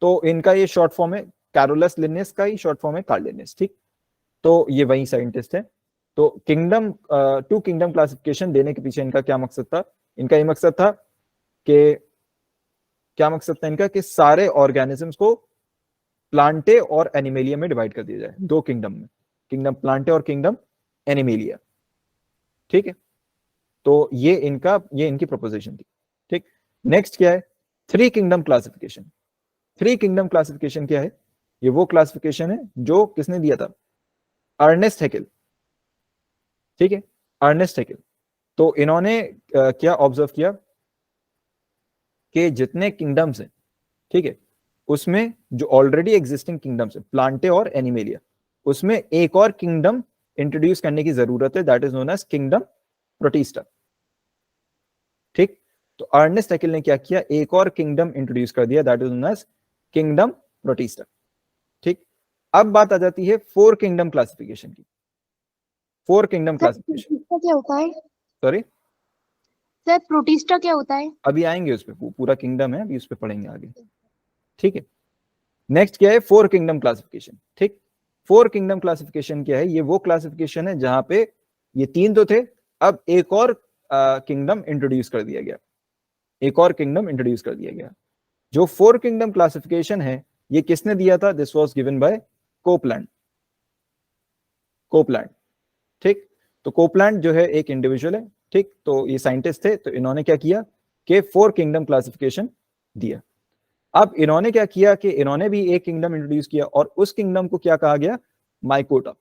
तो इनका ये शॉर्ट फॉर्म है, कैरोलस लिन्नेस का ही शॉर्ट फॉर्म है कार्ल लिन्नेस। ठीक, तो ये वही साइंटिस्ट है। तो किंगडम, टू किंगडम क्लासिफिकेशन देने के पीछे इनका क्या मकसद था? इनका ये मकसद था कि क्या मकसद था इनका? कि सारे ऑर्गेनिजम्स को प्लांटे और एनिमेलिया में डिवाइड कर दिया जाए, 2 किंगडम में, किंगडम प्लांटे और किंगडम एनिमेलिया। ठीक है, तो ये इनकी प्रोपोजिशन थी, ठीक। नेक्स्ट क्या है, three kingdom classification. Three kingdom classification क्या है, ये वो क्लासिफिकेशन है जो किसने दिया था, अर्नेस्ट हैकेल, ठीक है, अर्नेस्ट हैकेल। तो इन्होंने क्या ऑब्जर्व किया कि जितने किंगडम्स हैं, ठीक है, उसमें जो ऑलरेडी एग्जिस्टिंग किंगडम्स है, प्लांटे और एनिमेलिया, उसमें एक और किंगडम इंट्रोड्यूस करने की जरूरत है, that is known as kingdom Protista, ठीक। तो अर्नेस्ट हैकेल ने क्या किया, एक और किंगडम इंट्रोड्यूस कर दिया, that is known as kingdom Protista, ठीक। अब बात आ जाती है फोर किंगडम क्लासिफिकेशन की। फोर किंगडम क्लासिफिकेशन, प्रोटिस्टा क्या होता है सॉरी सर? प्रोटिस्टा क्या होता है? अभी आएंगे उस पर, पूरा किंगडम है, अभी उस पर पढ़ेंगे आगे, ठीक है। नेक्स्ट क्या है, फोर किंगडम क्लासिफिकेशन, ठीक। फोर किंगडम क्लासिफिकेशन क्या है, ये वो क्लासिफिकेशन है जहां पे ये तीन तो थे, अब एक और किंगडम इंट्रोड्यूस कर दिया गया, एक और किंगडम इंट्रोड्यूस कर दिया गया। जो फोर किंगडम क्लासिफिकेशन है ये किसने दिया था, this was given bye Copeland, Copeland, ठीक। तो कोपलैंड जो है एक इंडिविजुअल है, ठीक, तो ये साइंटिस्ट थे, तो इन्होंने क्या किया कि फोर किंगडम क्लासिफिकेशन दिया। अब इन्होंने क्या किया कि इन्होंने भी एक किंगडम इंट्रोड्यूस किया और उस किंगडम को क्या कहा गया, माइकोटा,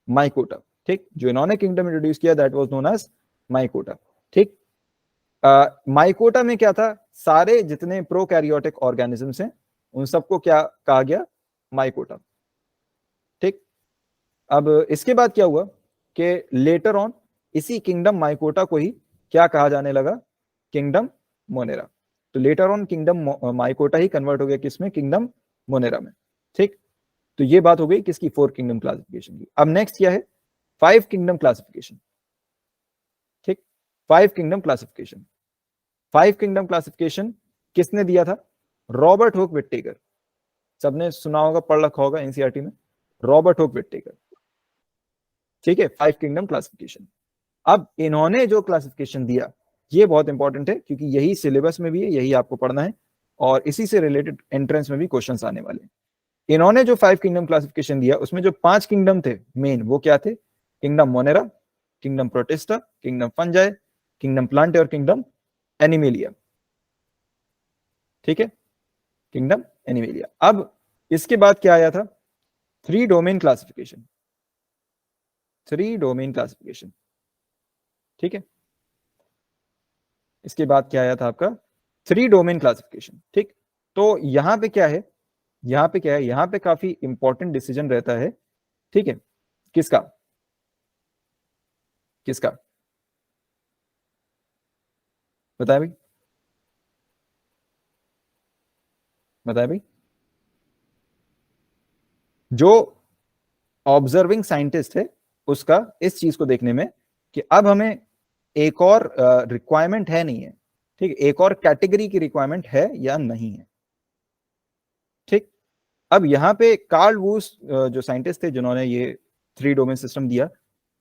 माइकोटा, ठीक। जो इन्होंने किंगडम इंट्रोड्यूस किया that was known as Mycota, ठीक। माइकोटा में क्या था, सारे जितने प्रोकैरियोटिक ऑर्गेनिजम्स हैं उन सबको क्या कहा गया, माइकोटा, ठीक। अब इसके बाद क्या हुआ कि लेटर ऑन इसी किंगडम माइकोटा को ही क्या कहा जाने लगा, किंगडम मोनेरा। तो later on kingdom mycota he convert हो गया किसमें, किंगडम मोनेरा में, ठीक। तो ये बात हो गई किसकी, फोर किंगडम क्लासिफिकेशन की। अब नेक्स्ट क्या है, फाइव किंगडम क्लासिफिकेशन, ठीक। Five kingdom classification, five kingdom classification किसने दिया था, रॉबर्ट हुक विट्टेकर। सबने सुना होगा, पढ़ रखा होगा एनसीईआरटी में, रॉबर्ट हुक विट्टेकर, ठीक है, फाइव किंगडम क्लासिफिकेशन। अब इन्होंने जो क्लासिफिकेशन दिया ये बहुत इंपॉर्टेंट है क्योंकि यही सिलेबस में भी है, यही आपको पढ़ना है और इसी से रिलेटेड एंट्रेंस में भी क्वेश्चंस आने वाले हैं। इन्होंने जो फाइव किंगडम क्लासिफिकेशन दिया उसमें जो पांच किंगडम थे मेन, वो क्या थे, kingdom Monera, kingdom protista, kingdom fungi, kingdom Plantae और किंगडम एनिमेलिया, ठीक है, किंगडम एनिमेलिया। अब इसके बाद क्या आया था, three domain classification, three domain classification, ठीक है। इसके बाद क्या आया था आपका, थ्री डोमेन क्लासिफिकेशन, ठीक। तो यहां पे क्या है, यहां पे क्या है, यहां पे काफी इंपॉर्टेंट डिसीजन रहता है, ठीक है, किसका, किसका बताए भाई, बताए भाई। जो ऑब्जर्विंग साइंटिस्ट है उसका इस चीज को देखने में कि अब हमें एक और रिक्वायरमेंट है नहीं है, ठीक, एक और कैटेगरी की रिक्वायरमेंट है या नहीं है, ठीक। अब यहाँ पे कार्ल वूस जो साइंटिस्ट थे जिन्होंने ये थ्री डोमेन सिस्टम दिया,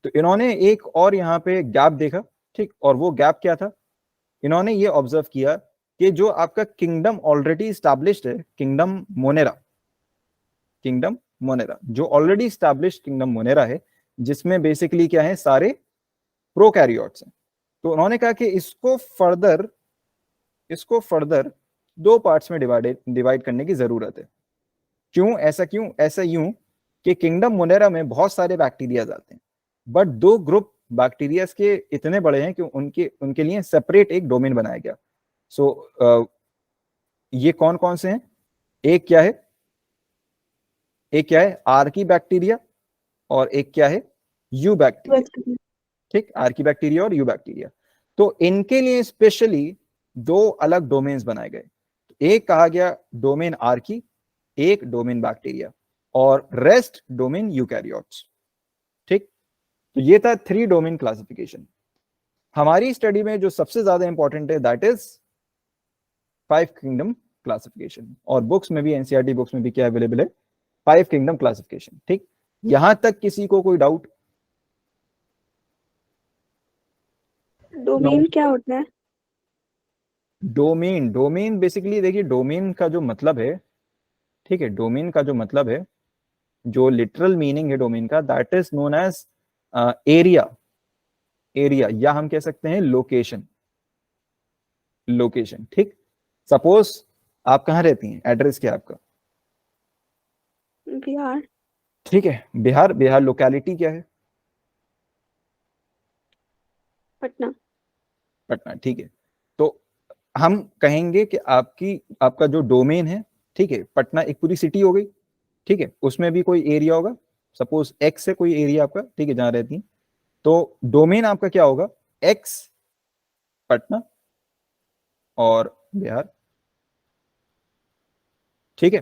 तो इन्होंने एक और यहाँ पे गैप देखा, ठीक, और वो गैप क्या था, इन्होंने ये ऑब्जर्व किया कि जो आपका किंगडम ऑलरेडी स्टैब्लिश्ड है, किंगडम मोनेरा, किंगडम मोनेरा जो ऑलरेडी स्टैब्लिश्ड किंगडम मोनेरा है, जिसमें बेसिकली क्या है, सारे प्रोकैरियोट्स हैं, तो उन्होंने कहा कि इसको फर्दर दो पार्ट्स में डिवाइड करने की जरूरत है। क्यों ऐसा, क्यों ऐसा, यूं कि किंगडम मोनेरा में बहुत सारे बैक्टीरिया आते हैं, बट दो ग्रुप बैक्टीरिया के इतने बड़े हैं कि उनके लिए सेपरेट एक डोमेन बनाया गया। सो ये कौन कौन से हैं, एक क्या है, एक क्या है आर्की बैक्टीरिया और एक क्या है यू बैक्टीरिया, ठीक, आर्की बैक्टीरिया और यू बैक्टीरिया। तो इनके लिए स्पेशली दो अलग डोमेन्स बनाए गए, एक कहा गया डोमेन आर्की, एक डोमेन बैक्टीरिया और रेस्ट डोमेन यूकैरियोट्स, ठीक। तो ये था थ्री डोमेन क्लासिफिकेशन। हमारी स्टडी में जो सबसे ज्यादा इंपॉर्टेंट है that is five kingdom classification, और बुक्स में भी, एनसीईआरटी बुक्स में भी क्या अवेलेबल है, फाइव किंगडम क्लासिफिकेशन, ठीक। यहां तक किसी को कोई डाउट, डोमेन क्या होता है? डोमेन, डोमेन बेसिकली देखिए, डोमेन का जो मतलब है, ठीक है, डोमेन का जो मतलब है, जो लिटरल मीनिंग है डोमेन का, that is known as area, area, या हम कह सकते हैं लोकेशन, लोकेशन। ठीक, सपोज आप कहाँ रहती हैं, एड्रेस क्या है आपका? बिहार। ठीक है, बिहार। बिहार लोकेलिटी क्या है? पटना। पटना। ठीक है, तो हम कहेंगे कि आपका जो डोमेन है, ठीक है, पटना एक पूरी सिटी हो गई। ठीक है, उसमें भी कोई एरिया होगा, सपोज एक्स है कोई एरिया आपका, ठीक है, जहां रहती हैं, तो डोमेन आपका क्या होगा? एक्स पटना और बिहार। ठीक है,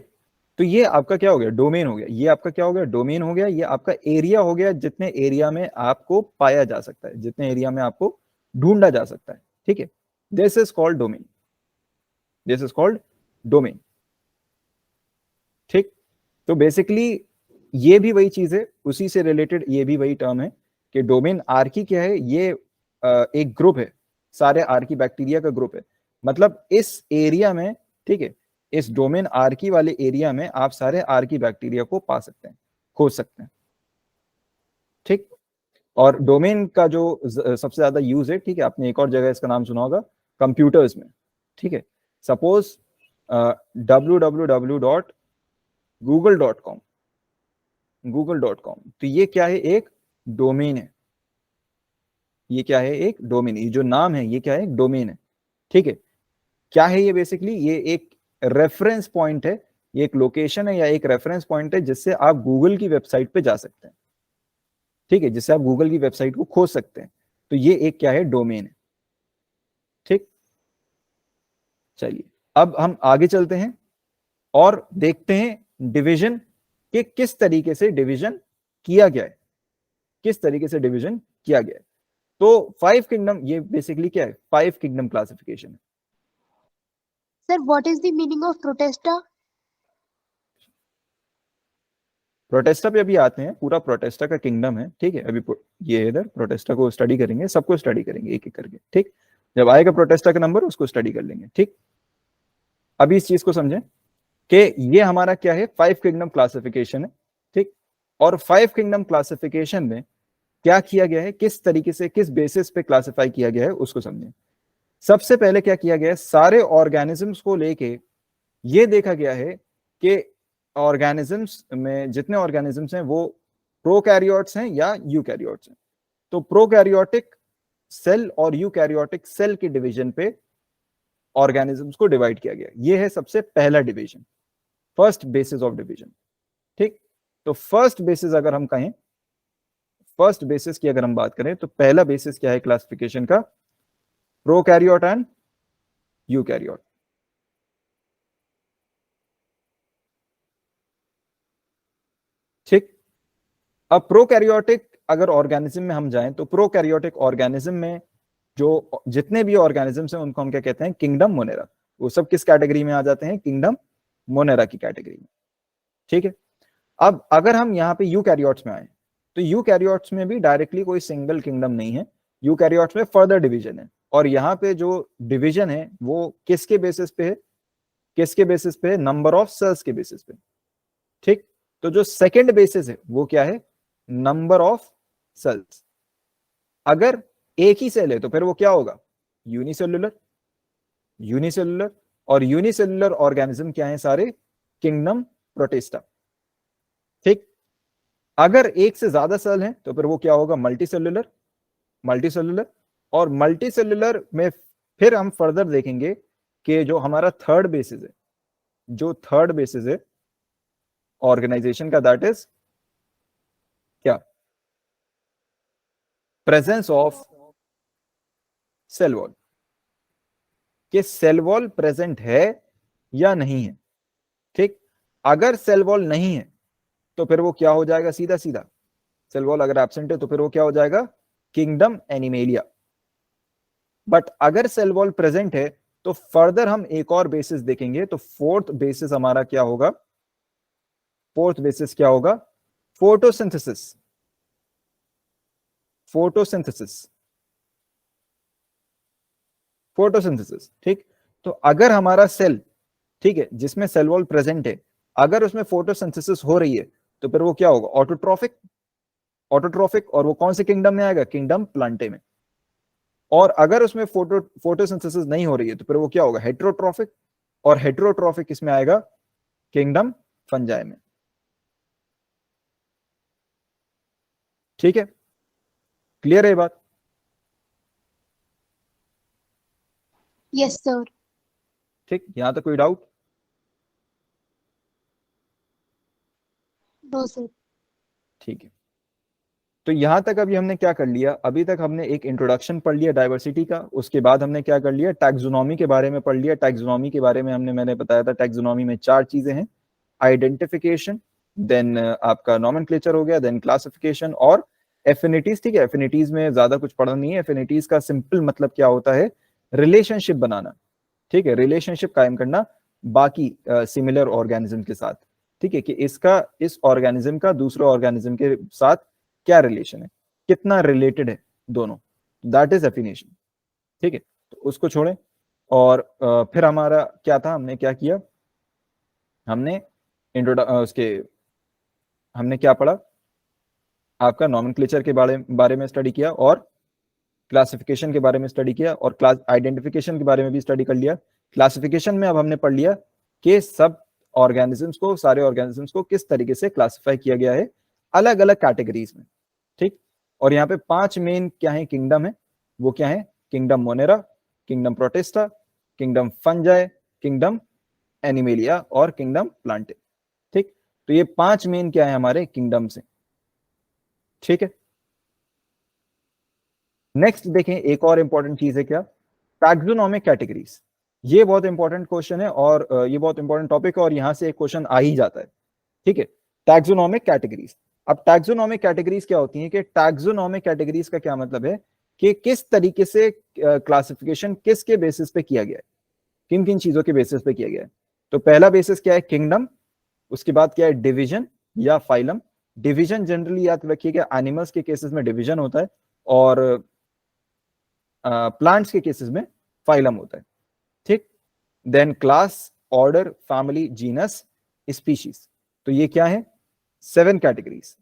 तो ये आपका क्या हो गया? डोमेन हो गया। ये आपका क्या हो गया? डोमेन हो गया। ये आपका एरिया हो गया, जितने एरिया में आपको पाया जा सकता है, जितने एरिया में आपको ढूंढा जा सकता है। ठीक है, this is called domain, this is called domain. ठीक, तो बेसिकली ये भी वही चीज है, उसी से रिलेटेड ये भी वही टर्म है कि डोमेन आर्की क्या है? ये एक ग्रुप है, सारे आर्की बैक्टीरिया का ग्रुप है। मतलब इस एरिया में, ठीक है, इस डोमेन आर्की वाले एरिया में आप सारे आर्की बैक्टीरिया को पा सकते हैं, खोज सकते हैं। ठीक, और डोमेन का जो सबसे ज्यादा यूज है, ठीक है, आपने एक और जगह इसका नाम सुना होगा, कंप्यूटर्स में। ठीक है, सपोज www.google.com, google.com, तो ये क्या है? एक डोमेन है। ये क्या है? एक डोमेन। ये जो नाम है ये क्या है? एक डोमेन है। ठीक है, क्या है ये? बेसिकली ये एक रेफरेंस पॉइंट है, ये एक लोकेशन है या एक रेफरेंस पॉइंट है जिससे आप गूगल की वेबसाइट पे जा सकते हैं। ठीक है, जिससे आप गूगल की वेबसाइट को खोज सकते हैं। तो ये एक क्या है? डोमेन है। ठीक, चलिए अब हम आगे चलते हैं और देखते हैं डिवीजन के किस तरीके से डिवीजन किया गया है, किस तरीके से डिवीजन किया गया है। तो 5 किंगडम, ये बेसिकली क्या है? 5 किंगडम क्लासिफिकेशन है। Sir what is the meaning of Protista? Protista पे अभी आते हैं, पूरा प्रोटेस्टा का किंगडम है। ठीक है, अभी ये इधर प्रोटेस्टा को स्टडी करेंगे, सबको स्टडी करेंगे एक एक करके। ठीक, जब आएगा प्रोटेस्टा का नंबर उसको स्टडी कर लेंगे। ठीक, अभी इस चीज को समझें कि ये हमारा क्या है? 5 किंगडम क्लासिफिकेशन है। ठीक, और 5 किंगडम क्लासिफिकेशन में क्या किया गया है, किस तरीके से, किस बेसिस पे क्लासिफाई किया गया है, उसको समझें। सबसे पहले क्या किया गया है? सारे ऑर्गेनिजम्स को लेके ये देखा गया है कि ऑर्गेनिजम्स में जितने ऑर्गेनिजम्स हैं वो प्रोकैरियोट्स हैं या यूकैरियोट्स हैं। तो प्रोकैरियोटिक सेल और यूकैरियोटिक सेल के डिवीजन पे ऑर्गेनिजम्स को डिवाइड किया गया। ये है सबसे पहला division, first basis of division. ठीक, तो फर्स्ट बेसिस अगर हम कहें, फर्स्ट बेसिस की अगर हम बात करें, तो पहला बेसिस क्या है क्लासिफिकेशन का? Prokaryote and eukaryote. ठीक, अब प्रोकैरियोटिक अगर ऑर्गेनिज्म में हम जाएं, तो प्रोकैरियोटिक ऑर्गेनिज्म में जो जितने भी ऑर्गेनिजम्स हैं उनको हम क्या कहते हैं? Kingdom Monera. वो सब किस कैटेगरी में आ जाते हैं? किंगडम मोनेरा की कैटेगरी में। ठीक है, अब अगर हम यहाँ पे यूकैरियोट्स में आए, तो यूकैरियोट्स में भी डायरेक्टली कोई सिंगल किंगडम नहीं है, यूकैरियोट्स में फर्दर डिवीजन है। और यहाँ पे जो डिवीजन है वो किसके बेसिस पे है? किसके बेसिस पे है? नंबर ऑफ सेल्स के बेसिस पे। ठीक, तो जो सेकेंड बेसिस है वो क्या है? Number of cells. अगर एक ही सेल है तो फिर वो क्या होगा? यूनिसेलुलर। यूनिसेलुलर, और यूनिसेलुलर ऑर्गेनिज्म क्या है? सारे किंगडम प्रोटिस्टा। ठीक, अगर एक से ज्यादा सेल है तो फिर वो क्या होगा? मल्टीसेलुलर। मल्टीसेलुलर, और मल्टीसेलुलर में फिर हम फर्दर देखेंगे कि जो हमारा थर्ड बेसिस है, जो थर्ड बेसिस है ऑर्गेनाइजेशन का, दैट इज क्या? Presence of cell wall. कि सेल वॉल प्रेजेंट है या नहीं है। ठीक, अगर सेल वॉल नहीं है तो फिर वो क्या हो जाएगा? सीधा सीधा सेल वॉल अगर एब्सेंट है तो फिर वो क्या हो जाएगा? Kingdom animalia. बट अगर सेल वॉल प्रेजेंट है तो फर्दर हम एक और बेसिस देखेंगे। तो फोर्थ बेसिस हमारा क्या होगा? फोर्थ बेसिस क्या होगा? फोटोसिंथेसिस। Photosynthesis, photosynthesis. ठीक, तो अगर हमारा सेल, ठीक है, जिसमें सेल वॉल प्रेजेंट है, अगर उसमें फोटोसिंथेसिस हो रही है तो फिर वो क्या होगा? ऑटोट्रॉफिक। ऑटोट्रॉफिक, और वो कौन से किंगडम में आएगा? किंगडम प्लांटे में। और अगर उसमें फोटोसिंथेसिस नहीं हो रही है तो फिर वो क्या होगा, हेटेरोट्रॉफिक, और हेटेरोट्रॉफिक किसमें आएगा, किंगडम फंजाई में। ठीक है, क्लियर है ये बात? Yes sir. ठीक, यहां तक कोई डाउट? No sir. ठीक है, तो यहां तक अभी हमने क्या कर लिया, अभी तक हमने एक इंट्रोडक्शन पढ़ लिया डाइवर्सिटी का, उसके बाद हमने क्या कर लिया, टैक्सोनॉमी के बारे में पढ़ लिया। टैक्सोनॉमी के बारे में मैंने बताया था, टैक्सोनॉमी में 4 चीजें हैं, आइडेंटिफिकेशन, देन आपका नॉमेनक्लेचर हो गया, देन क्लासिफिकेशन और एफिनिटीज। ठीक है, एफिनिटीज में ज्यादा कुछ पढ़ना नहीं है, एफिनिटीज का सिंपल मतलब क्या होता है, रिलेशनशिप बनाना। ठीक है, रिलेशनशिप कायम करना बाकी सिमिलर ऑर्गेनिज्म के साथ। ठीक है, कि इसका इस ऑर्गेनिज्म का दूसरे ऑर्गेनिज्म के साथ क्या रिलेशन है, कितना रिलेटेड है दोनों, दैट इज एफिनेशन। ठीक है, तो उसको छोड़ें और फिर हमारा क्या था, हमने क्या किया, हमने हमने क्या पढ़ा, आपका नॉमेनक्लेचर के बारे में स्टडी किया और क्लासिफिकेशन के बारे में स्टडी किया और क्लास आइडेंटिफिकेशन के बारे में भी स्टडी कर लिया। क्लासिफिकेशन में अब हमने पढ़ लिया कि सब ऑर्गेनिजम्स को, सारे ऑर्गेनिजम्स को किस तरीके से क्लासिफाई किया गया है अलग अलग कैटेगरीज में। ठीक, और यहाँ पे 5 मेन क्या है किंगडम है, वो क्या है, kingdom Monera, kingdom protista, kingdom fungi, kingdom animalia और किंगडम प्लांटे। ठीक, तो ये 5 मेन क्या है हमारे किंगडम्स हैं। ठीक है, नेक्स्ट देखें, एक और इंपॉर्टेंट चीज है क्या, टैक्सोनॉमिक कैटेगरीज। ये बहुत इंपॉर्टेंट क्वेश्चन है और ये बहुत इंपॉर्टेंट टॉपिक है और यहां से एक क्वेश्चन आ ही जाता है। ठीक है, टैक्सोनॉमिक कैटेगरीज। अब टैक्सोनॉमिक कैटेगरीज क्या होती हैं, कि टैक्सोनॉमिक कैटेगरीज का क्या मतलब है कि किस तरीके से क्लासिफिकेशन किसके बेसिस पे किया गया है, किन किन चीजों के बेसिस पे किया गया है। तो पहला बेसिस क्या है, किंगडम, उसके बाद क्या है, डिवीजन या फाइलम। डिवीजन जनरली याद रखिएगा, एनिमल्स के केसेस में डिवीजन होता है और प्लांट्स के केसेस में फाइलम होता है। ठीक, then class, order, family, genus, species. तो ये क्या है, 7 कैटेगरीज।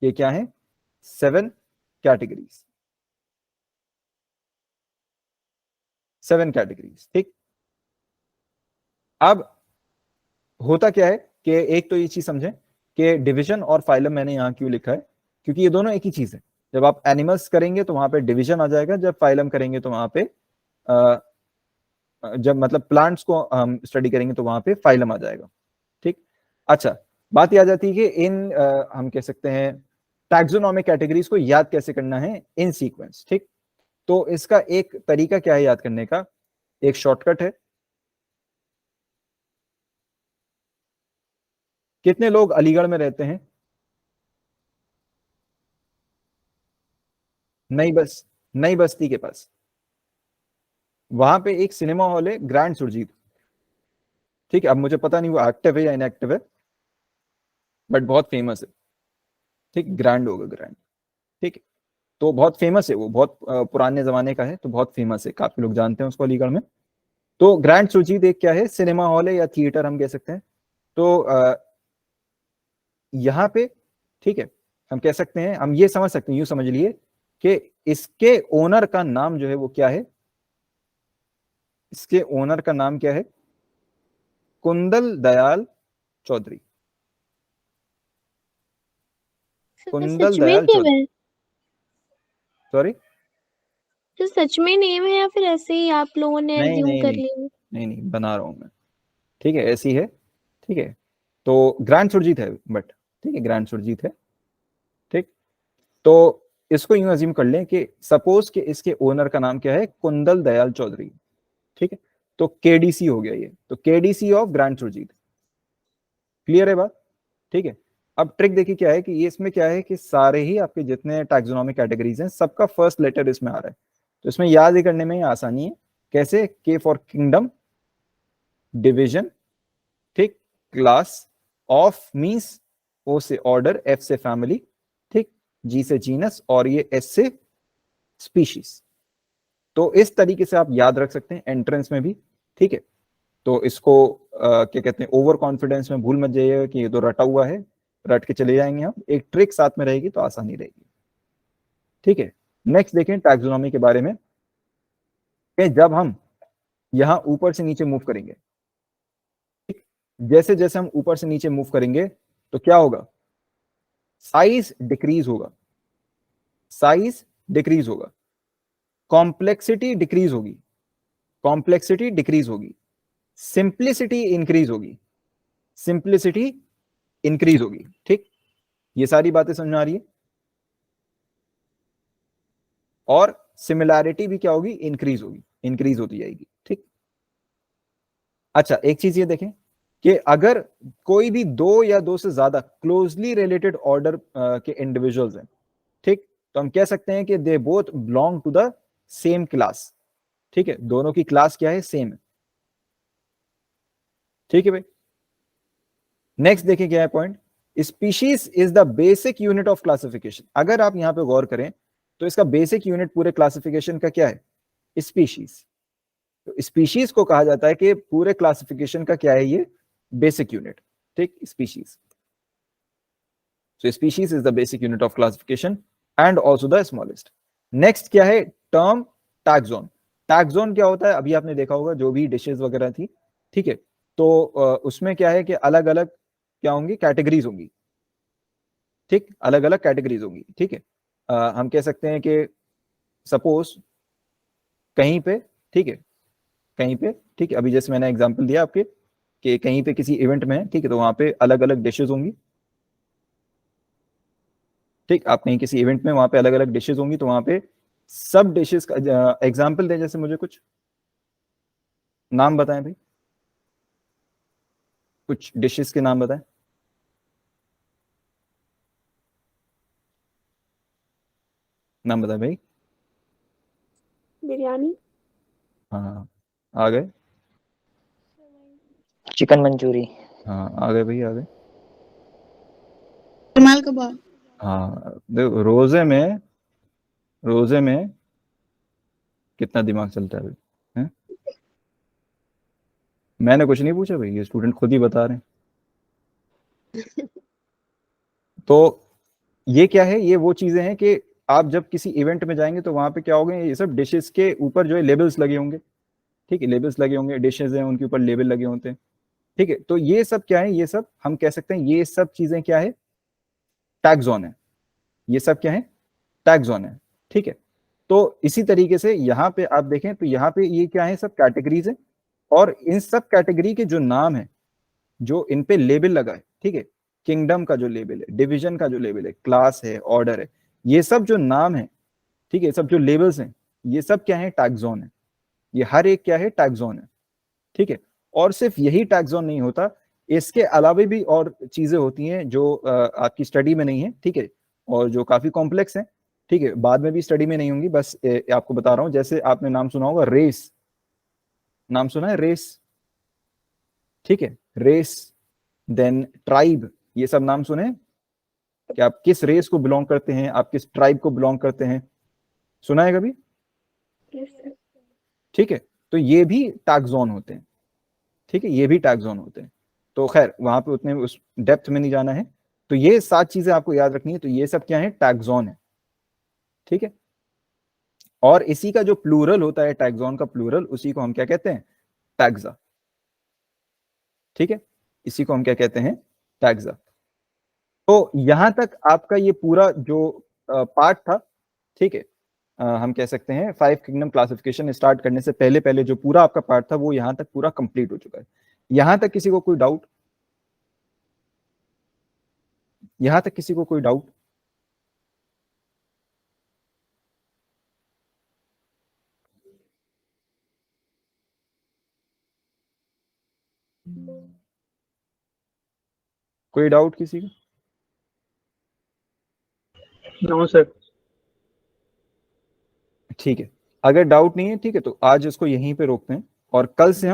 ये क्या है, 7 कैटेगरीज, 7 कैटेगरीज। ठीक, अब होता क्या है कि एक तो ये चीज समझें कि डिवीजन और फाइलम मैंने यहां क्यों लिखा है, क्योंकि ये दोनों एक ही चीज है। जब आप एनिमल्स करेंगे तो वहां पे डिवीजन आ जाएगा, जब फाइलम करेंगे तो वहां पे जब मतलब प्लांट्स को हम स्टडी करेंगे तो वहां पे फाइलम आ जाएगा। ठीक, अच्छा, बात यह आ जाती है कि इन हम कह सकते हैं टैक्सोनॉमिक कैटेगरीज को याद कैसे करना है इन सीक्वेंस। ठीक, तो इसका एक तरीका क्या है याद करने का, एक शॉर्टकट है। कितने लोग अलीगढ़ में रहते हैं? नई बस्ती के पास, वहां पे एक सिनेमा हॉल है, ग्रैंड सुरजीत। ठीक है, अब मुझे पता नहीं वो एक्टिव है या इनएक्टिव है, बट बहुत फेमस है। ठीक, ग्रैंड होगा, ग्रैंड। ठीक है, तो बहुत फेमस है वो, बहुत पुराने जमाने का है, तो बहुत फेमस है, काफी लोग जानते हैं उसको अलीगढ़ में। तो ग्रैंड सुरजीत एक क्या है, सिनेमा हॉल है या थिएटर हम कह सकते हैं। तो यहाँ पे, ठीक है, हम कह सकते हैं, हम ये समझ सकते हैं, यूं समझ लिए कि इसके ओनर का नाम जो है वो क्या है, इसके ओनर का नाम क्या है, कुंदल दयाल चौधरी। कुंदल सच में दयाल नेम चौधरी, है? सॉरी, तो सच में नेम है या फिर ऐसे ही आप लोगों ने नहीं एज्यूम नहीं कर नहीं लिया? नहीं बना रहा हूं मैं। ठीक है, ऐसी है। ठीक है, तो ग्रैंड सुरजीत है, बट ठीक है, ग्रैंड सुरजीत है। ठीक, तो इसको यूं अज्यूम कर लें कि सपोज कि इसके ओनर का नाम क्या है, कुंदल दयाल चौधरी। ठीक है, तो केडीसी हो गया ये, तो KDC of grand Surjit. Clear है बात? ठीक है, अब ट्रिक देखिए क्या है कि ये इसमें क्या है कि सारे ही आपके जितने टैक्सोनॉमिक कैटेगरीज हैं सबका फर्स्ट लेटर इसमें आ रहा है, तो इसमें याद ही करने में ही आसानी है। कैसे, के फॉर किंगडम, डिवीजन, ठीक, क्लास, ऑफ मींस ओ से ऑर्डर, एफ से फैमिली, ठीक, जी से जीनस और ये एस से स्पीशीज। तो इस तरीके से आप याद रख सकते हैं एंट्रेंस में भी। ठीक है, तो इसको क्या कहते हैं, ओवर कॉन्फिडेंस में भूल मत जाइएगा कि ये तो रटा हुआ है, रट के चले जाएंगे हम, एक ट्रिक साथ में रहेगी तो आसानी रहेगी। ठीक है, नेक्स्ट देखें टैक्सोनॉमी के बारे में कि जब हम यहां ऊपर से नीचे मूव करेंगे, जैसे जैसे हम ऊपर से नीचे मूव करेंगे तो क्या होगा, साइज डिक्रीज होगा, साइज डिक्रीज होगा, कॉम्प्लेक्सिटी डिक्रीज होगी, कॉम्प्लेक्सिटी डिक्रीज होगी, सिंप्लिसिटी इंक्रीज होगी, सिंप्लिसिटी इंक्रीज होगी। ठीक, ये सारी बातें समझ में आ रही है। और सिमिलैरिटी भी क्या होगी, इंक्रीज होगी, इंक्रीज होती जाएगी। ठीक, अच्छा एक चीज ये देखें कि अगर कोई भी दो या दो से ज्यादा क्लोजली रिलेटेड ऑर्डर के इंडिविजुअल्स हैं, ठीक, तो हम कह सकते हैं कि they both belong to the same class. ठीक है, दोनों की क्लास क्या है, सेम है। ठीक है भाई, नेक्स्ट देखिए क्या है point, species is the basic unit of classification. अगर आप यहां पे गौर करें तो इसका बेसिक यूनिट पूरे क्लासिफिकेशन का क्या है, स्पीशीज। तो स्पीशीज को कहा जाता है कि पूरे क्लासिफिकेशन का क्या है, ये बेसिक यूनिट। ठीक, species. So species is the basic unit of classification and also the smallest. Next क्या है, टर्म टैक्सोन। टैक्सोन क्या होता है, अभी आपने देखा होगा जो भी डिशेस वगैरह थी, ठीक है, तो उसमें क्या है कि अलग अलग क्या होंगी, कैटेगरीज होंगी। ठीक, अलग अलग कैटेगरीज होंगी। ठीक है, हम कह सकते हैं कि सपोज कहीं पे, ठीक है, कहीं पे, ठीक है, अभी जैसे मैंने एग्जांपल दिया आपके कि कहीं पे किसी इवेंट में है, ठीक है, तो वहां पे अलग अलग डिशेस होंगी। ठीक, आप कहीं किसी इवेंट में वहां पे अलग अलग डिशेस होंगी, तो वहां पे सब डिशेस का एग्जांपल दें, जैसे मुझे कुछ नाम बताएं भाई, कुछ डिशेस के नाम बताएं। नाम बताएं भाई। बिरयानी, हाँ आ गए, चिकन मंचूरी, हाँ आ गए भाई, आ गए। रुमाल कबाब। हाँ देखो, रोजे में कितना दिमाग चलता है भाई, हैं? मैंने कुछ नहीं पूछा भाई, ये स्टूडेंट खुद ही बता रहे हैं। तो ये क्या है, ये वो चीजें हैं कि आप जब किसी इवेंट में जाएंगे तो वहां पे क्या होगा, ये सब डिशेस के ऊपर जो है लेबल्स लगे होंगे। ठीक है, लेबल्स लगे होंगे, डिशेस हैं उनके ऊपर लेबल लगे होते हैं। ठीक है, तो ये सब क्या है, ये सब हम कह सकते हैं ये सब चीजें क्या है, टैक्सोन है। ये सब क्या है, टैक्सोन है। ठीक है, तो इसी तरीके से यहाँ पे आप देखें तो यहाँ पे ये क्या है, सब कैटेगरीज है, और इन सब कैटेगरी के जो नाम है, जो इन पे लेबल लगा है, ठीक है, किंगडम का जो लेबल है, डिवीजन का जो लेबल है, क्लास है, ऑर्डर है, ये सब जो नाम है, ठीक है, सब जो लेबल्स हैं, ये सब क्या है, टैक्सोन है। ये हर एक क्या है, टैक्सोन है। ठीक है, और सिर्फ यही टैक्सोन नहीं होता, इसके अलावा भी और चीजें होती हैं जो आपकी स्टडी में नहीं है। ठीक है, और जो काफी कॉम्प्लेक्स है। ठीक है, बाद में भी स्टडी में नहीं होंगी, बस आपको बता रहा हूं। जैसे आपने नाम सुना होगा रेस, नाम सुना है रेस, ठीक है, रेस, देन ट्राइब, ये सब नाम सुने कि आप किस रेस को बिलोंग करते हैं, आप किस ट्राइब को बिलोंग करते हैं, सुना है कभी? ठीक है, तो ये भी टैक्सोन होते हैं। ठीक है, ये भी टैक्सोन होते हैं। तो खैर वहां पे उतने उस डेप्थ में नहीं जाना है। तो ये 7 चीजें आपको याद रखनी है। तो ये सब क्या है, टैक्सोन है। ठीक है, और इसी का जो प्लूरल होता है, टैक्सोन का प्लूरल, उसी को हम क्या कहते हैं, टैक्सा। ठीक है, इसी को हम क्या कहते हैं, टैक्सा। तो यहां तक आपका ये पूरा जो पार्ट था, ठीक है, हम कह सकते हैं 5 किंगडम क्लासिफिकेशन स्टार्ट करने से पहले पहले जो पूरा आपका पार्ट था वो यहां तक पूरा कंप्लीट हो चुका है। यहां तक किसी को कोई डाउट? यहां तक किसी को कोई डाउट? कोई डाउट किसी को? No sir. ठीक है, अगर डाउट नहीं है, ठीक है, तो आज इसको यहीं पे रोकते हैं और कल से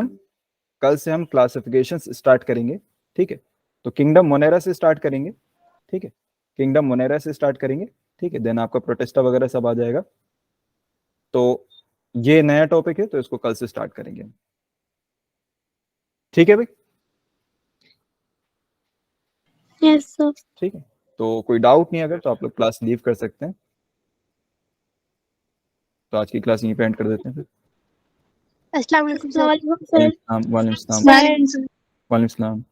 हम क्लासिफिकेशन स्टार्ट करेंगे। ठीक है, तो किंगडम मोनेरा से स्टार्ट करेंगे। ठीक है, किंगडम मोनेरा से स्टार्ट करेंगे। ठीक है, देन आपका प्रोटेस्टा वगैरह सब आ जाएगा। तो ये नया टॉपिक है, तो इसको कल से स्टार्ट करेंगे। ठीक है भाई? Yes sir. ठीक है, तो कोई डाउट नहीं अगर, तो आप लोग क्लास लीव कर सकते हैं। तो आज की क्लास यहीं पे एंड कर देते हैं फिर। अस्सलाम वालेकुम सर। अस्सलाम वालेकुम सर। वालेकुम सलाम। वालेकुम सलाम। वालेकुम सलाम।